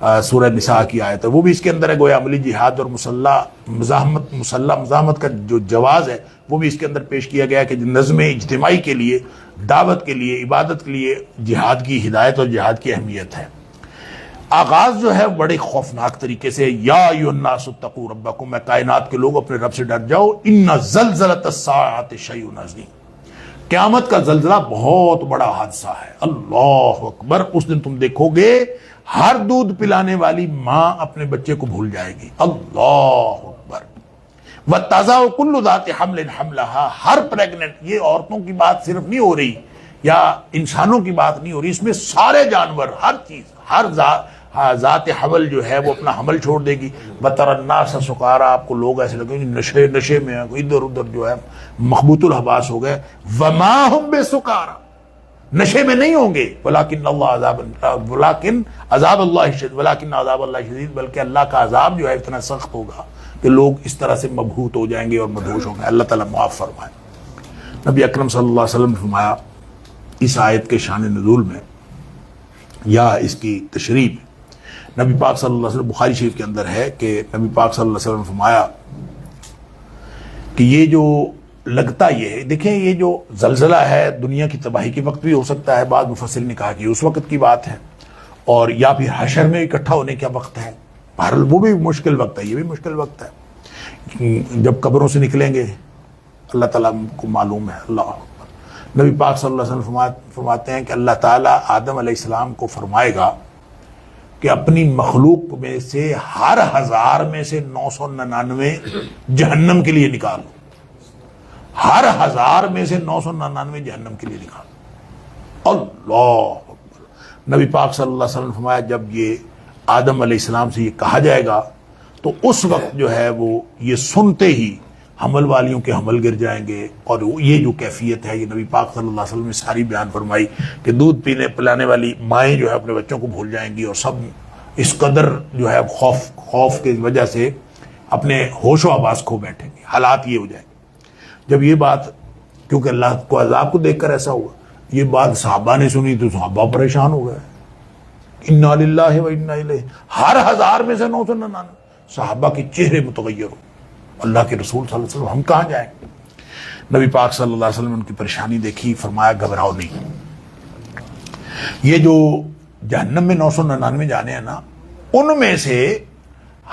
سورہ نساء کی آیت ہے، وہ بھی اس کے اندر ہے، گویا عملی جہاد اور مسلح مزاحمت کا جو جواز ہے وہ بھی اس کے اندر پیش کیا گیا کہ نظم اجتماعی کے لیے، دعوت کے لیے، عبادت کے لیے جہاد کی ہدایت اور جہاد کی اہمیت ہے۔ آغاز جو ہے بڑے خوفناک طریقے سے، یا ایھا الناس اتقوا ربکم، میں کائنات کے لوگ اپنے رب سے ڈر جاؤ، ان زلزلۃ الساعۃ شیء عظیم، قیامت کا زلزلہ بہت بڑا حادثہ ہے۔ اللہ اکبر، اس دن تم دیکھو گے ہر دودھ پلانے والی ماں اپنے بچے کو بھول جائے گی۔ اللہ اکبر۔ وَتَضَعُ كُلُّ ذَاتِ حَمْلٍ حَمْلَهَا، ہر پریگننٹ، یہ عورتوں کی بات صرف نہیں ہو رہی یا انسانوں کی بات نہیں ہو رہی، اس میں سارے جانور، ہر چیز، ہر ذات حمل جو ہے وہ اپنا حمل چھوڑ دے گی۔ وَتَرَى النَّاسَ سُكَارَىٰ، آپ کو لوگ ایسے لگیں گے نشے میں ہیں، ادھر ادھر جو ہے مخبوط الحواس ہو گئے۔ وَمَا هُمْ بِسُكَارَىٰ، نشے میں نہیں ہوں گے، ولیکن عذاب اللہ شدید، بلکہ اللہ کا عذاب جو ہے اتنا سخت ہوگا کہ لوگ اس طرح سے مبہوت ہو جائیں گے اور مدہوش ہوں گے۔ اللہ تعالیٰ معاف فرمائے۔ نبی اکرم صلی اللہ علیہ وسلم نے فرمایا اس آیت کے شان نزول میں یا اس کی تشریح میں، نبی پاک صلی اللہ علیہ وسلم، بخاری شریف کے اندر ہے کہ نبی پاک صلی اللہ علیہ وسلم نے فرمایا کہ یہ جو لگتا یہ ہے، دیکھیں یہ جو زلزلہ ہے دنیا کی تباہی کے وقت بھی ہو سکتا ہے، بعض مفسرین نے کہا کہ اس وقت کی بات ہے، اور یا پھر حشر میں اکٹھا ہونے کا وقت ہے، بہرحال وہ بھی مشکل وقت ہے، یہ بھی مشکل وقت ہے، جب قبروں سے نکلیں گے اللہ تعالیٰ کو معلوم ہے۔ اللہ اکبر۔ نبی پاک صلی اللہ علیہ وسلم فرماتے ہیں کہ اللہ تعالیٰ آدم علیہ السلام کو فرمائے گا کہ اپنی مخلوق میں سے ہر 1000 میں سے 999 جہنم کے لیے نکالو، ہر 1000 میں سے 999 جہنم کے لیے نکالو۔ اللہ اکبر۔ نبی پاک صلی اللہ علیہ وسلم نے فرمایا جب یہ آدم علیہ السلام سے یہ کہا جائے گا تو اس وقت جو ہے وہ یہ سنتے ہی حمل والیوں کے حمل گر جائیں گے، اور یہ جو کیفیت ہے یہ نبی پاک صلی اللہ علیہ وسلم نے ساری بیان فرمائی کہ دودھ پلانے والی مائیں جو ہے اپنے بچوں کو بھول جائیں گی، اور سب اس قدر جو ہے خوف کی وجہ سے اپنے ہوش و حواس کھو بیٹھیں گے، حالات یہ ہو جائیں گے۔ جب یہ بات، کیونکہ اللہ کو عذاب کو دیکھ کر ایسا ہوا، یہ بات صحابہ نے سنی تو صحابہ پریشان ہو گئے، انا للہ و انا الیہ، ہر 1000 میں سے 999، صحابہ کے چہرے متغیر ہو، اللہ کے رسول صلی اللہ علیہ وسلم ہم کہاں جائیں؟ نبی پاک صلی اللہ علیہ وسلم نے ان کی پریشانی دیکھی، فرمایا گھبراؤ نہیں، یہ جو جہنم میں 999 جانے ہیں نا، ان میں سے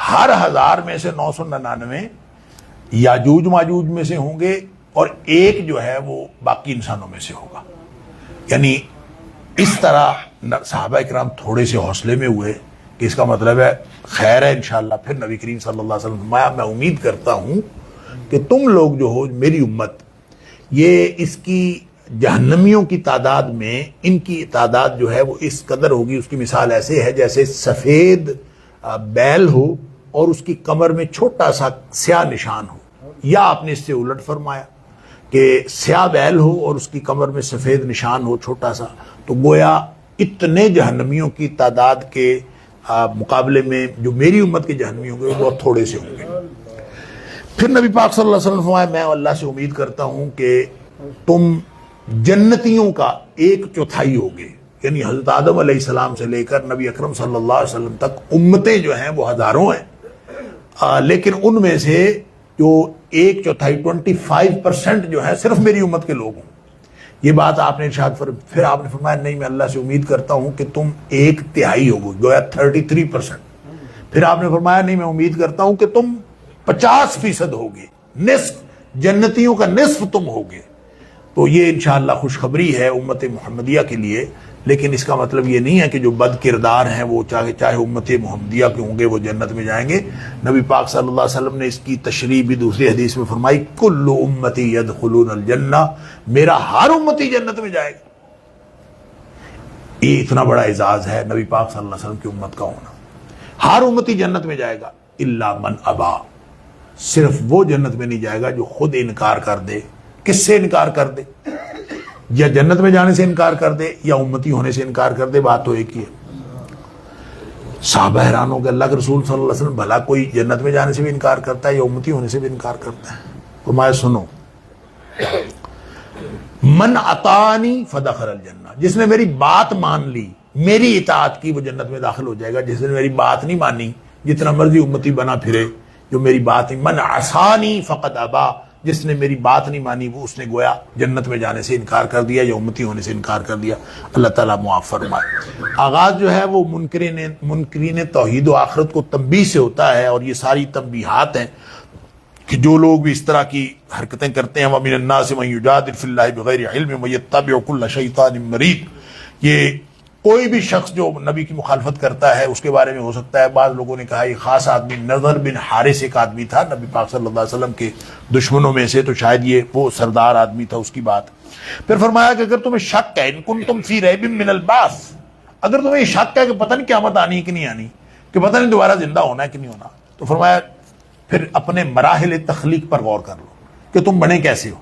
ہر 1000 میں سے 999 یاجوج ماجوج میں سے ہوں گے، اور ایک جو ہے وہ باقی انسانوں میں سے ہوگا۔ یعنی اس طرح صحابہ اکرام تھوڑے سے حوصلے میں ہوئے کہ اس کا مطلب ہے خیر ہے انشاءاللہ۔ پھر نبی کریم صلی اللہ علیہ وسلم نے فرمایا میں امید کرتا ہوں کہ تم لوگ جو ہو، میری امت، یہ اس کی جہنمیوں کی تعداد میں ان کی تعداد جو ہے وہ اس قدر ہوگی، اس کی مثال ایسے ہے جیسے سفید بیل ہو اور اس کی کمر میں چھوٹا سا سیاہ نشان ہو، یا آپ نے اس سے الٹ فرمایا کہ سیاہ بیل ہو اور اس کی کمر میں سفید نشان ہو چھوٹا سا، تو گویا اتنے جہنمیوں کی تعداد کے مقابلے میں جو میری امت کے جہنمی ہوں گے وہ بہت تھوڑے سے ہوں گے۔ پھر نبی پاک صلی اللہ علیہ وسلم نے فرمایا میں اللہ سے امید کرتا ہوں کہ تم جنتیوں کا 1/4 ہوگے، یعنی حضرت آدم علیہ السلام سے لے کر نبی اکرم صلی اللہ علیہ وسلم تک امتیں جو ہیں وہ ہزاروں ہیں، لیکن ان میں سے جو 1/4 25% جو ہے صرف میری امت کے لوگ ہوں۔ یہ بات آپ نے ارشاد پھر آپ نے فرمایا نہیں میں اللہ سے امید کرتا ہوں کہ تم 1/3 ہوگے، گویا 33%۔ پھر آپ نے فرمایا نہیں میں امید کرتا ہوں کہ تم 50% ہوگے، نصف جنتیوں کا نصف تم ہوگے۔ تو یہ انشاءاللہ خوشخبری ہے امت محمدیہ کے لیے، لیکن اس کا مطلب یہ نہیں ہے کہ جو بد کردار ہیں وہ چاہے امت محمدیہ کے ہوں گے وہ جنت میں جائیں گے۔ نبی پاک صلی اللہ علیہ وسلم نے اس کی تشریح بھی دوسری حدیث میں فرمائی کل امتی یدخلون الجنہ، میرا ہر امتی جنت میں جائے گا۔ یہ اتنا بڑا اعزاز ہے نبی پاک صلی اللہ علیہ وسلم کی امت کا ہونا، ہر امتی جنت میں جائے گا الا من ابا، صرف وہ جنت میں نہیں جائے گا جو خود انکار کر دے۔ کس سے انکار کر دے؟ یا جنت میں جانے سے انکار کر دے یا امتی ہونے سے انکار کر دے، بات تو ایک ہی ہے۔ صحابہ حیران ہو کہ اللہ کے رسول صلی اللہ علیہ وسلم بھلا کوئی جنت میں جانے سے بھی انکار کرتا ہے یا امتی ہونے سے بھی انکار کرتا ہے؟ تو میں سنو، من اطاعنی فدخل الجنہ، جس نے میری بات مان لی میری اطاعت کی وہ جنت میں داخل ہو جائے گا. جس نے میری بات نہیں مانی جتنا مرضی امتی بنا پھرے, جو میری بات نہیں, من عصانی فقد ابا, جس نے میری بات نہیں مانی وہ اس نے گویا جنت میں جانے سے انکار کر دیا یا امتی ہونے سے انکار کر دیا. اللہ تعالیٰ معاف فرمائے. آغاز جو ہے وہ منکرین توحید و آخرت کو تنبیہ سے ہوتا ہے, اور یہ ساری تنبیہات ہیں کہ جو لوگ بھی اس طرح کی حرکتیں کرتے ہیں, وَمِنَ النَّاسِ مَن يُجَادِلُ فِي اللَّهِ بِغَيْرِ عِلْمٍ وَيَتَّبِعُ كُلَّ شَيْطَانٍ مَرِيدٍ. یہ کوئی بھی شخص جو نبی کی مخالفت کرتا ہے اس کے بارے میں ہو سکتا ہے بعض لوگوں نے کہا یہ خاص آدمی نضر بن حارث ایک آدمی تھا نبی پاک صلی اللہ علیہ وسلم کے دشمنوں میں سے, تو شاید یہ وہ سردار آدمی تھا, اس کی بات. پھر فرمایا کہ اگر تمہیں شک ہے, ان کنتم فی ریب من البعث, اگر تمہیں یہ شک ہے کہ پتہ نہیں قیامت آنی ہے کہ نہیں آنی, کہ پتہ نہیں دوبارہ زندہ ہونا ہے کہ نہیں ہونا, تو فرمایا پھر اپنے مراحل تخلیق پر غور کر لو کہ تم بنے کیسے ہو.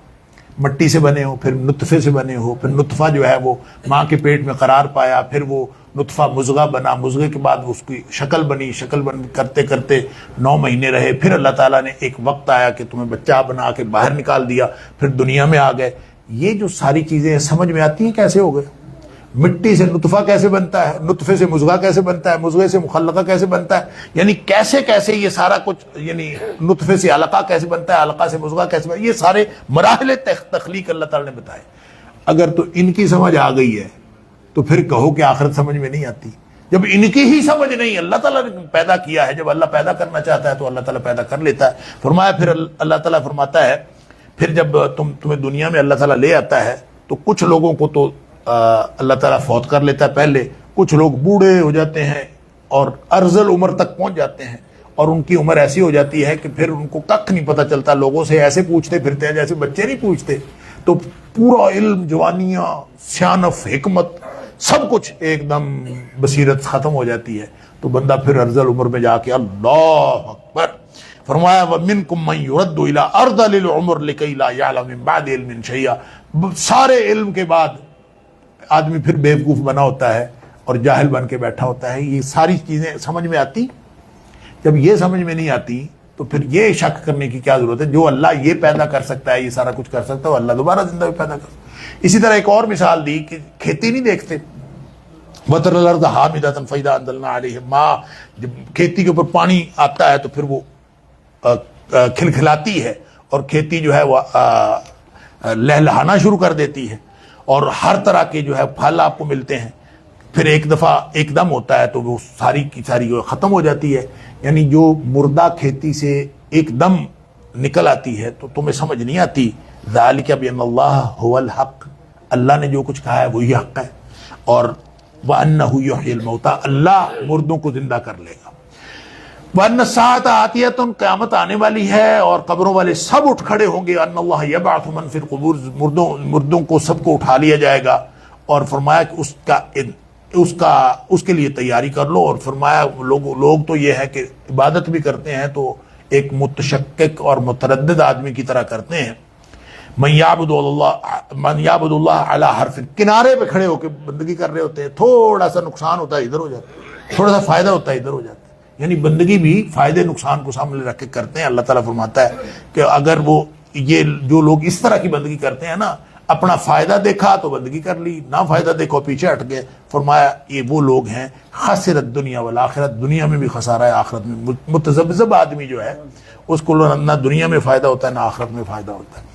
مٹی سے بنے ہو, پھر نطفے سے بنے ہو, پھر نطفہ جو ہے وہ ماں کے پیٹ میں قرار پایا, پھر وہ نطفہ مضغہ بنا, مضغے کے بعد اس کی شکل بنی, شکل بن کرتے کرتے 9 مہینے رہے, پھر اللہ تعالیٰ نے ایک وقت آیا کہ تمہیں بچہ بنا کے باہر نکال دیا, پھر دنیا میں آ گئے. یہ جو ساری چیزیں سمجھ میں آتی ہیں کیسے ہو گئے. مٹی سے نطفہ کیسے بنتا ہے, نطفے سے مضغہ کیسے بنتا ہے, مضغے سے مخلقہ کیسے بنتا ہے, یعنی کیسے کیسے یہ سارا کچھ, یعنی نطفے سے علقہ کیسے بنتا ہے, علقہ سے مضغہ کیسے بنتا ہے, یہ سارے مراحل تخلیق اللہ تعالیٰ نے بتائے. اگر تو ان کی سمجھ آ گئی ہے تو پھر کہو کہ آخرت سمجھ میں نہیں آتی. جب ان کی ہی سمجھ نہیں, اللہ تعالیٰ نے پیدا کیا ہے, جب اللہ پیدا کرنا چاہتا ہے تو اللہ تعالیٰ پیدا کر لیتا ہے. فرمایا پھر اللہ تعالیٰ فرماتا ہے پھر جب تمہیں دنیا میں اللہ تعالیٰ لے آتا ہے تو کچھ لوگوں کو تو اللہ تعالیٰ فوت کر لیتا ہے پہلے, کچھ لوگ بوڑھے ہو جاتے ہیں اور ارذل عمر تک پہنچ جاتے ہیں, اور ان کی عمر ایسی ہو جاتی ہے کہ پھر ان کو ککھ نہیں پتہ چلتا, لوگوں سے ایسے پوچھتے پھرتے ہیں جیسے بچے نہیں پوچھتے, تو پورا علم, جوانیاں, سیانف, حکمت, سب کچھ ایک دم بصیرت ختم ہو جاتی ہے. تو بندہ پھر ارذل عمر میں جا کے اللہ اکبر. فرمایا وَمِنْكُمْ مَنْ يُرَدُّ إِلَىٰ أَرْذَلِ الْعُمُرِ لِكَيْ لَا يَعْلَمَ مِنْ بَعْدِ عِلْمٍ شَيْئًا. سارے علم کے بعد آدمی پھر بیوقوف بنا ہوتا ہے اور جاہل بن کے بیٹھا ہوتا ہے. یہ ساری چیزیں سمجھ میں آتی. جب یہ سمجھ میں نہیں آتی تو پھر یہ شک کرنے کی کیا ضرورت ہے, جو اللہ یہ پیدا کر سکتا ہے, یہ سارا کچھ کر سکتا ہے, وہ اللہ دوبارہ زندہ بھی پیدا کر سکتا ہے. اسی طرح ایک اور مثال دی کہ کھیتی نہیں دیکھتے, وَتَرَى الْأَرْضَ حَامِدَةً فَإِذَا أَنزَلْنَا عَلَيْهَا مَاءً, جب کھیتی کے اوپر پانی آتا ہے تو پھر وہ کھلکھلاتی ہے اور کھیتی جو ہے وہ لہلہانا شروع کر دیتی ہے, اور ہر طرح کے جو ہے پھل آپ کو ملتے ہیں. پھر ایک دفعہ ایک دم ہوتا ہے تو وہ ساری کی ساری ختم ہو جاتی ہے. یعنی جو مردہ کھیتی سے ایک دم نکل آتی ہے تو تمہیں سمجھ نہیں آتی. ذالک بان اللہ هو الحق, اللہ نے جو کچھ کہا ہے وہی حق ہے, اور وانہ یحیی الموتى, اللہ مردوں کو زندہ کر لے گا. وان الساعۃ آتیۃ, قیامت آنے والی ہے اور قبروں والے سب اٹھ کھڑے ہوں گے. ان اللہ یبعث من فی القبور, مردوں کو سب کو اٹھا لیا جائے گا. اور فرمایا کہ اس کے لیے تیاری کر لو. اور فرمایا لوگ تو یہ ہے کہ عبادت بھی کرتے ہیں تو ایک متشکک اور متردد آدمی کی طرح کرتے ہیں. من یعبد اللہ علی حرف, کنارے پہ کھڑے ہو کے بندگی کر رہے ہوتے ہیں, تھوڑا سا نقصان ہوتا ہے ادھر ہو جاتا ہے, تھوڑا سا فائدہ ہوتا ہے ادھر ہو جاتا ہے. یعنی بندگی بھی فائدے نقصان کو سامنے رکھ کے کرتے ہیں. اللہ تعالیٰ فرماتا ہے کہ اگر وہ یہ جو لوگ اس طرح کی بندگی کرتے ہیں نا, اپنا فائدہ دیکھا تو بندگی کر لی, نہ فائدہ دیکھو پیچھے ہٹ گئے. فرمایا یہ وہ لوگ ہیں خسرت دنیا والآخرت, دنیا میں بھی خسارہ ہے, آخرت میں. متذبذب آدمی جو ہے اس کو نہ دنیا میں فائدہ ہوتا ہے نہ آخرت میں فائدہ ہوتا ہے.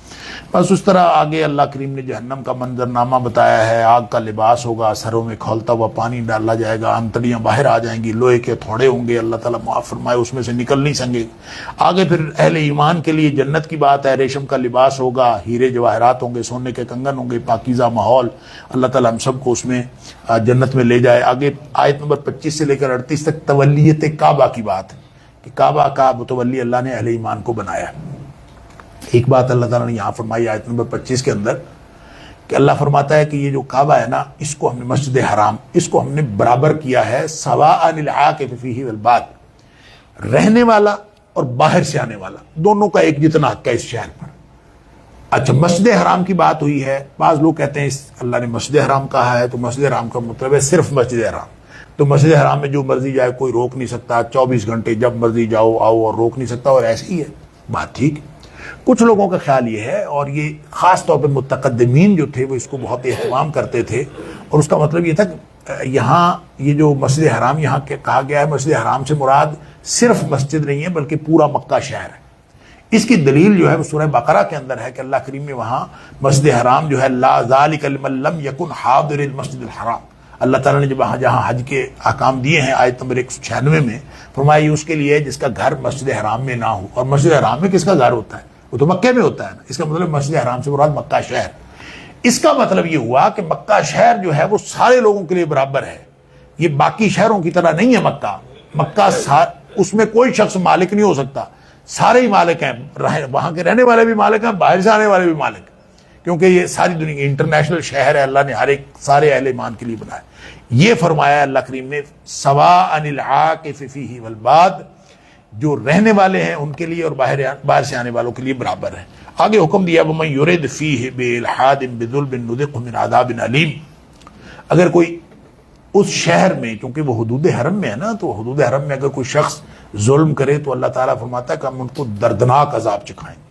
بس اس طرح آگے اللہ کریم نے جہنم کا منظرنامہ بتایا ہے. آگ کا لباس ہوگا, سروں میں کھولتا ہوا پانی ڈالا جائے گا, انتڑیاں باہر آ جائیں گی, لوہے کے تھوڑے ہوں گے, اللہ تعالیٰ معاف فرمائے, اس میں سے نکل نہیں سکیں گے. آگے پھر اہل ایمان کے لیے جنت کی بات ہے, ریشم کا لباس ہوگا, ہیرے جواہرات ہوں گے, سونے کے کنگن ہوں گے, پاکیزہ ماحول. اللہ تعالیٰ ہم سب کو اس میں جنت میں لے جائے. آگے آیت نمبر 25 سے لے کر 38 تک تولیت کعبہ کی بات ہے کہ کعبہ کا متولی اللہ نے اہل ایمان کو بنایا. ایک بات اللہ تعالیٰ نے یہاں فرمائی آیت نمبر 25 کے اندر کہ اللہ فرماتا ہے کہ یہ جو کعبہ ہے نا, اس کو ہم نے مسجد حرام, اس کو ہم نے برابر کیا ہے سواء للعاکف فیہ والباد, رہنے والا اور باہر سے آنے والا دونوں کا ایک جتنا حق ہے اس شہر پر. اچھا, مسجد حرام کی بات ہوئی ہے. بعض لوگ کہتے ہیں اللہ نے مسجد حرام کہا ہے تو مسجد حرام کا مطلب ہے صرف مسجد حرام, تو مسجد حرام میں جو مرضی جائے کوئی روک نہیں سکتا, 24 گھنٹے جب مرضی جاؤ آؤ اور روک نہیں سکتا, اور ایسے ہی ہے بات. ٹھیک, کچھ لوگوں کا خیال یہ ہے, اور یہ خاص طور پہ متقدمین جو تھے وہ اس کو بہت اہتمام کرتے تھے, اور اس کا مطلب یہ تھا کہ یہاں یہ جو مسجد حرام یہاں کہا گیا ہے، مسجد حرام سے مراد صرف مسجد نہیں ہے بلکہ پورا مکہ شہر ہے۔ اس کی دلیل جو ہے وہ سورہ بقرہ کے اندر ہے کہ اللہ کریم نے وہاں مسجد حرام جو ہے لا ذالک لمن لم یکن حاضر المسجد الحرام، اللہ تعالیٰ نے جہاں حج کے احکام دیے ہیں آیت نمبر 196 میں، فرمایا یہ اس کے لیے جس کا گھر مسجد حرام میں نہ ہو۔ اور مسجد حرام میں کس کا گھر ہوتا ہے؟ وہ تو مکے میں ہوتا ہے نا۔ اس کا مطلب مسجد حرام سے مراد مکہ شہر۔ اس کا مطلب یہ ہوا کہ مکہ شہر جو ہے وہ سارے لوگوں کے لیے برابر ہے، یہ باقی شہروں کی طرح نہیں ہے۔ مکہ اس میں کوئی شخص مالک نہیں ہو سکتا، سارے ہی مالک ہیں، وہاں کے رہنے والے بھی مالک ہیں، باہر سے آنے والے بھی مالک ہیں، کیونکہ یہ ساری دنیا کی انٹرنیشنل شہر ہے، اللہ نے ہر ایک سارے اہل ایمان کے لیے بنایا۔ یہ فرمایا اللہ کریم نے سواء العاکف فیہ والباد، جو رہنے والے ہیں ان کے لیے اور باہر سے آنے والوں کے لیے برابر ہے۔ آگے حکم دیا وَمَن يُرِدْ فِيهِ بِإِلْحَادٍ بِظُلْمٍ نُذِقْهُ مِنْ عَذَابٍ أَلِيمٍ، اگر کوئی اس شہر میں، چونکہ وہ حدود حرم میں ہے نا، تو حدود حرم میں اگر کوئی شخص ظلم کرے تو اللہ تعالیٰ فرماتا ہے کہ ہم ان کو دردناک عذاب چکھائیں گے،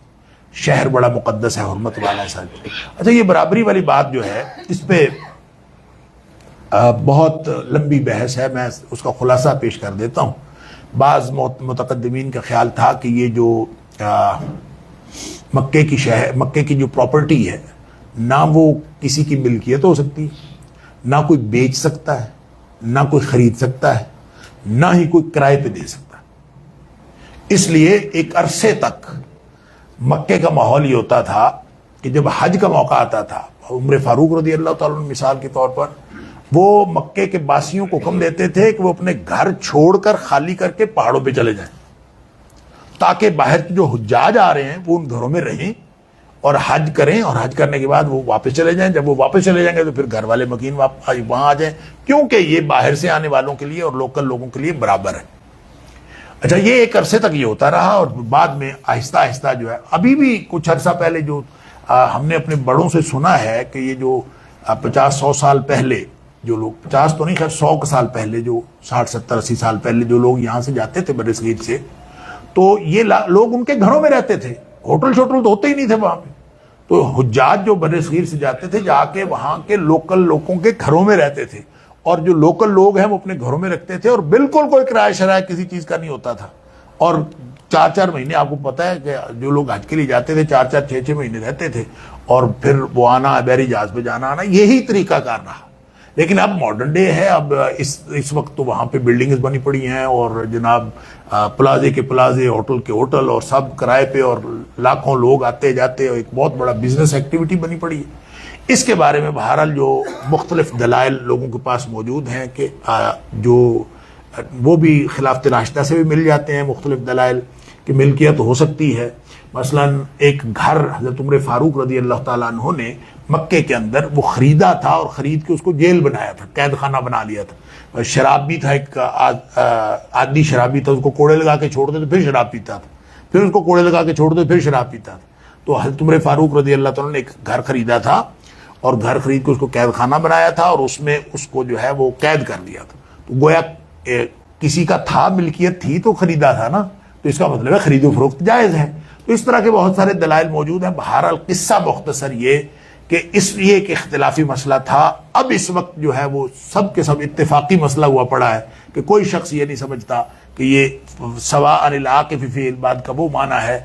شہر بڑا مقدس ہے، حرمت والا ہے ساتھ۔ اچھا، یہ برابری والی بات جو ہے اس پہ بہت لمبی بحث ہے، میں اس کا خلاصہ پیش کر دیتا ہوں۔ بعض متقدمین کا خیال تھا کہ یہ جو مکے کی جو پراپرٹی ہے، نہ وہ کسی کی ملکیت ہو سکتی، نہ کوئی بیچ سکتا ہے، نہ کوئی خرید سکتا ہے، نہ ہی کوئی کرائے پہ دے سکتا ہے۔ اس لیے ایک عرصے تک مکے کا ماحول یہ ہوتا تھا کہ جب حج کا موقع آتا تھا، عمر فاروق رضی اللہ تعالیٰ عنہ مثال کے طور پر، وہ مکے کے باسیوں کو حکم دیتے تھے کہ وہ اپنے گھر چھوڑ کر خالی کر کے پہاڑوں پہ چلے جائیں، تاکہ باہر جو حجاج آ رہے ہیں وہ ان گھروں میں رہیں اور حج کریں، اور حج کرنے کے بعد وہ واپس چلے جائیں۔ جب وہ واپس چلے جائیں گے تو پھر گھر والے مکین وہاں آ جائیں، کیونکہ یہ باہر سے آنے والوں کے لیے اور لوکل لوگوں کے لیے برابر ہے۔ اچھا، یہ ایک عرصے تک یہ ہوتا رہا، اور بعد میں آہستہ آہستہ جو ہے، ابھی بھی کچھ عرصہ پہلے جو ہم نے اپنے بڑوں سے سنا ہے کہ یہ جو 50-100 سال پہلے جو لوگ، 50 تو نہیں، خیر 100 سال پہلے، جو 60-70-80 سال پہلے جو لوگ یہاں سے جاتے تھے بر صغیر سے، تو یہ لوگ ان کے گھروں میں رہتے تھے، ہوٹل شوٹل تو ہوتے ہی نہیں تھے وہاں پہ۔ تو حجاج جو بر صغیر سے جاتے تھے، جا کے وہاں کے لوکل لوگوں کے گھروں میں رہتے تھے، اور جو لوکل لوگ ہیں وہ اپنے گھروں میں رکھتے تھے، اور بالکل کوئی کرایہ شرائع کسی چیز کا نہیں ہوتا تھا۔ اور 4-4 مہینے، آپ کو پتا ہے کہ جو لوگ حج کے لیے جاتے تھے 4-4 6-6 مہینے رہتے تھے، اور پھر وہ آنا، بحری جہاز پہ جانا آنا، یہی طریقہ کار رہا۔ لیکن اب ماڈرن ڈے ہے، اب اس وقت تو وہاں پہ بلڈنگز بنی پڑی ہیں، اور جناب پلازے کے پلازے، ہوٹل کے ہوٹل، اور سب کرائے پہ، اور لاکھوں لوگ آتے جاتے، اور ایک بہت بڑا بزنس ایکٹیویٹی بنی پڑی ہے۔ اس کے بارے میں بہرحال جو مختلف دلائل لوگوں کے پاس موجود ہیں کہ جو وہ بھی خلافت راشدہ سے بھی مل جاتے ہیں، مختلف دلائل کہ ملکیت ہو سکتی ہے۔ مثلا ایک گھر حضرت عمر فاروق رضی اللہ تعالیٰ عنہ نے مکے کے اندر وہ خریدا تھا، اور خرید کے اس کو جیل بنایا تھا، قید خانہ بنا لیا تھا۔ شراب بھی تھا، ایک عادی شرابی تھا، اس کو کوڑے لگا کے چھوڑ دے تو پھر شراب پیتا تھا، پھر اس کو کوڑے لگا کے چھوڑ دے پھر شراب پیتا تھا۔ تو حضرت عمر فاروق رضی اللہ تعالیٰ نے ایک گھر خریدا تھا، اور گھر خرید کے اس کو قید خانہ بنایا تھا، اور اس میں اس کو جو ہے وہ قید کر دیا تھا۔ تو گویا کسی کا تھا، ملکیت تھی تو خریدا تھا نا، تو اس کا مطلب ہے خرید و فروخت جائز ہے۔ تو اس طرح کے بہت سارے دلائل موجود ہیں۔ بہرحال قصہ مختصر یہ کہ اس لیے ایک اختلافی مسئلہ تھا، اب اس وقت جو ہے وہ سب کے سب اتفاقی مسئلہ ہوا پڑا ہے کہ کوئی شخص یہ نہیں سمجھتا کہ یہ سواء العاکف فی الباد کا وہ معنی ہے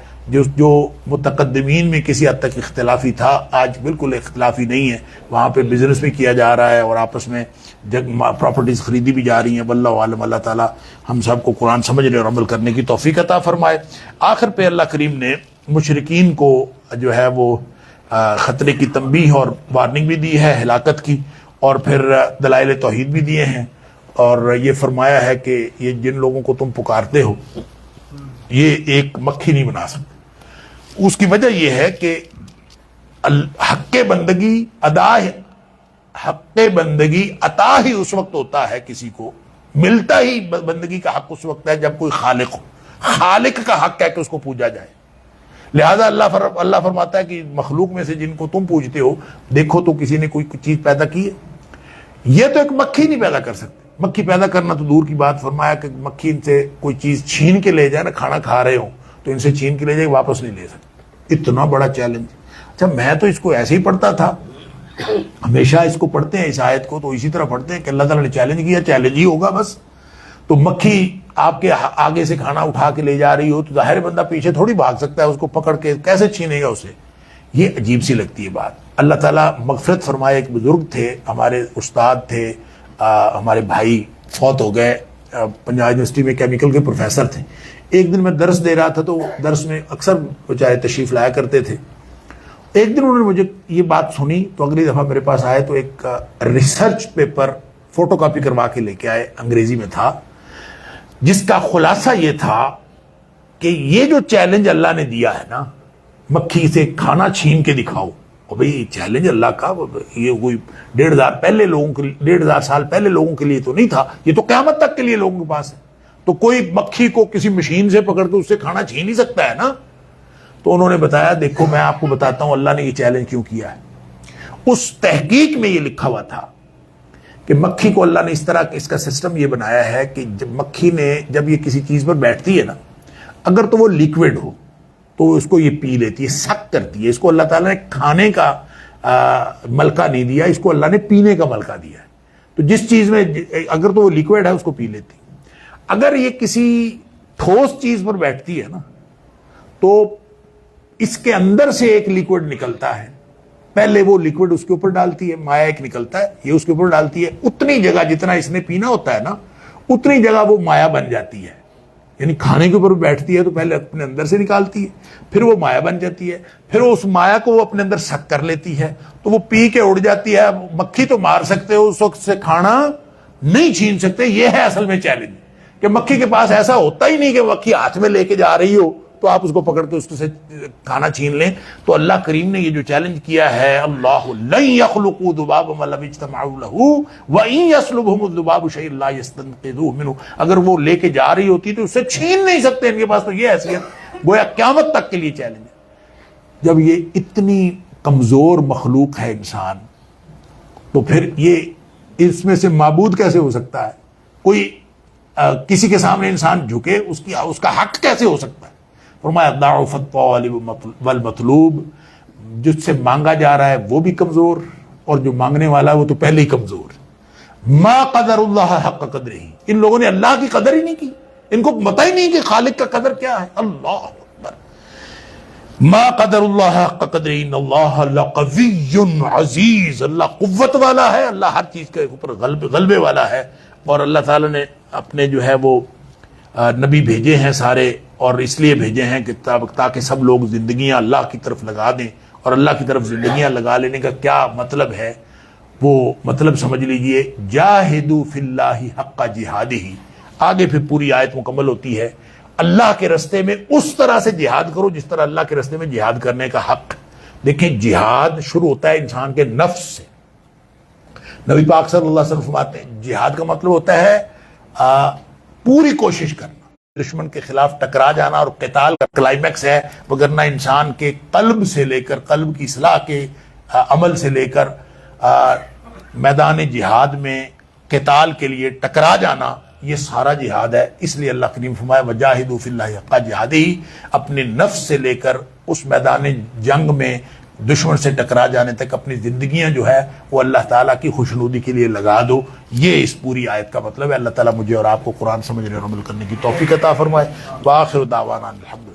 جو متقدمین میں کسی حد تک اختلافی تھا، آج بالکل اختلافی نہیں ہے۔ وہاں پہ بزنس بھی کیا جا رہا ہے، اور آپس میں پراپرٹیز خریدی بھی جا رہی ہیں۔ واللہ عالم، اللہ تعالیٰ ہم سب کو قرآن سمجھنے اور عمل کرنے کی توفیق عطا فرمائے۔ آخر پہ اللہ کریم نے مشرکین کو جو ہے وہ خطرے کی تنبیہ اور وارننگ بھی دی ہے، ہلاکت کی، اور پھر دلائل توحید بھی دیے ہیں، اور یہ فرمایا ہے کہ یہ جن لوگوں کو تم پکارتے ہو یہ ایک مکھی نہیں بنا سکتے۔ اس کی وجہ یہ ہے کہ حق بندگی عطا ہی اس وقت ہوتا ہے، کسی کو ملتا ہی بندگی کا حق اس وقت ہے جب کوئی خالق ہو۔ خالق کا حق ہے کہ اس کو پوجا جائے۔ لہذا اللہ فرماتا ہے کہ مخلوق میں سے جن کو تم پوجتے ہو، دیکھو تو کسی نے کوئی چیز پیدا کی ہے، یہ تو ایک مکھی نہیں پیدا کر سکتے۔ مکھی پیدا کرنا تو دور کی بات، فرمایا کہ مکھی ان سے کوئی چیز چھین کے لے جائے نا، کھانا کھا رہے ہو تو ان سے چھین کے لے جائے، واپس نہیں لے سکتے۔ اتنا بڑا چیلنج۔ اچھا، میں تو اس کو ایسے ہی پڑھتا تھا ہمیشہ اس کو پڑھتے ہیں، اس آیت کو تو اسی طرح پڑھتے ہیں کہ اللہ تعالیٰ نے چیلنج کیا، چیلنج ہی ہوگا بس. تو مکھی آپ کے آگے سے کھانا اٹھا کے لے جا رہی ہو تو ظاہر بندہ پیچھے تھوڑی بھاگ سکتا ہے، اس کو پکڑ کے کیسے چھینے گا اسے؟ یہ عجیب سی لگتی ہے بات. اللہ تعالیٰ مغفرت فرمائے. ایک بزرگ تھے ہمارے، استاد تھے، ہمارے بھائی فوت ہو گئے، پنجاب یونیورسٹی میں کیمیکل کے پروفیسر تھے. ایک دن میں درس دے رہا تھا تو درس میں اکثر بیچارے تشریف لایا کرتے تھے. ایک دن انہوں نے مجھے یہ بات سنی تو اگلی دفعہ میرے پاس آئے تو ایک ریسرچ پیپر فوٹو کاپی کروا کے لے کے آئے، انگریزی میں تھا، جس کا خلاصہ یہ تھا کہ یہ جو چیلنج اللہ نے دیا ہے نا، مکھی سے کھانا چھین کے دکھاؤ، اور بھئی چیلنج اللہ کا یہ کوئی 1,500 سال پہلے لوگوں کے لیے تو نہیں تھا، یہ تو قیامت تک کے لیے لوگوں کے پاس ہے. تو کوئی مکھی کو کسی مشین سے پکڑ کے اس سے کھانا چھین ہی سکتا ہے نا. تو انہوں نے بتایا دیکھو میں آپ کو بتاتا ہوں اللہ نے یہ چیلنج کیوں کیا ہے. اس تحقیق میں یہ لکھا ہوا تھا کہ مکھی کو اللہ نے اس طرح اس کا سسٹم یہ بنایا ہے کہ جب مکھی نے جب یہ کسی چیز پر بیٹھتی ہے نا، اگر تو وہ لیکوڈ ہو تو اس کو یہ پی لیتی ہے، سک کرتی ہے. اس کو اللہ تعالیٰ نے کھانے کا ملکہ نہیں دیا، اس کو اللہ نے پینے کا ملکہ دیا ہے. تو جس چیز میں اگر تو وہ لیکوڈ ہے اس کو پی لیتی. اگر یہ کسی ٹھوس چیز پر بیٹھتی ہے نا تو اس کے اندر سے ایک لیکوڈ نکلتا ہے، پہلے وہ لیکوڈ اس کے اوپر ڈالتی ہے، مایا ایک نکلتا ہے، یہ اس کے اوپر ڈالتی ہے، اتنی جگہ جتنا اس نے پینا ہوتا ہے نا اتنی جگہ وہ مایا بن جاتی ہے. یعنی کھانے کے اوپر بیٹھتی ہے تو پہلے اپنے اندر سے نکالتی ہے، پھر وہ مایا بن جاتی ہے، پھر اس مایا کو وہ اپنے اندر سک کر لیتی ہے تو وہ پی کے اڑ جاتی ہے. مکھی تو مار سکتے ہو، اس وقت سے کھانا نہیں چھین سکتے. یہ ہے اصل میں چیلنج کہ مکھی کے پاس ایسا ہوتا ہی نہیں کہ مکھی ہاتھ میں لے کے جا رہی ہو تو آپ اس کو پکڑ کے اس سے کھانا چھین لیں. تو اللہ کریم نے یہ جو چیلنج کیا ہے، اللہ لن يخلقوا ذبابا ولو اجتمعوا له وان يسلبهم الذباب شيئا لا يستنقذوه منه. اگر وہ لے کے جا رہی ہوتی تو اس سے چھین نہیں سکتے، ان کے پاس تو یہ حیثیت گویا قیامت تک کے لیے چیلنج ہے. جب یہ اتنی کمزور مخلوق ہے انسان، تو پھر یہ اس میں سے معبود کیسے ہو سکتا ہے؟ کوئی کسی کے سامنے انسان جھکے، اس کا حق کیسے ہو سکتا ہے؟ فرمایا ضعف الطالب والمطلوب، جس سے مانگا جا رہا ہے وہ بھی کمزور اور جو مانگنے والا ہے وہ تو پہلے ہی کمزور. ما قدر اللہ حق قدرہ، ان لوگوں نے اللہ کی قدر ہی نہیں کی، ان کو پتہ ہی نہیں کہ خالق کا قدر کیا ہے. اللہ اکبر. ما قدر اللہ حق قدرہ ان اللہ لقوی عزیز، اللہ قوت والا ہے، اللہ ہر چیز کے اوپر غلبے والا ہے. اور اللہ تعالیٰ نے اپنے جو ہے وہ نبی بھیجے ہیں سارے، اور اس لیے بھیجے ہیں کہ تاکہ سب لوگ زندگیاں اللہ کی طرف لگا دیں. اور اللہ کی طرف زندگیاں لگا لینے کا کیا مطلب ہے؟ وہ مطلب سمجھ لیجئے، جاہدوا فی اللہ حق جہادہ. آگے پھر پوری آیت مکمل ہوتی ہے، اللہ کے رستے میں اس طرح سے جہاد کرو جس طرح اللہ کے رستے میں جہاد کرنے کا حق. دیکھیں جہاد شروع ہوتا ہے انسان کے نفس سے. نبی پاک صلی اللہ علیہ وسلم فرماتے ہیں جہاد کا مطلب ہوتا ہے پوری کوشش کرنا، دشمن کے خلاف ٹکرا جانا، اور قتال کا کلائمیکس ہے. وگرنہ انسان کے قلب سے لے کر، قلب کی اصلاح کے عمل سے لے کر میدان جہاد میں قتال کے لیے ٹکرا جانا، یہ سارا جہاد ہے. اس لیے اللہ کریم فرمایا وجاہدوا فی اللہ حق جہادہ، اپنے نفس سے لے کر اس میدان جنگ میں دشمن سے ٹکرا جانے تک اپنی زندگیاں جو ہے وہ اللہ تعالیٰ کی خوشنودی کے لیے لگا دو. یہ اس پوری آیت کا مطلب ہے. اللہ تعالیٰ مجھے اور آپ کو قرآن سمجھنے اور عمل کرنے کی توفیق عطا فرمائے. وآخر دعوانا الحمد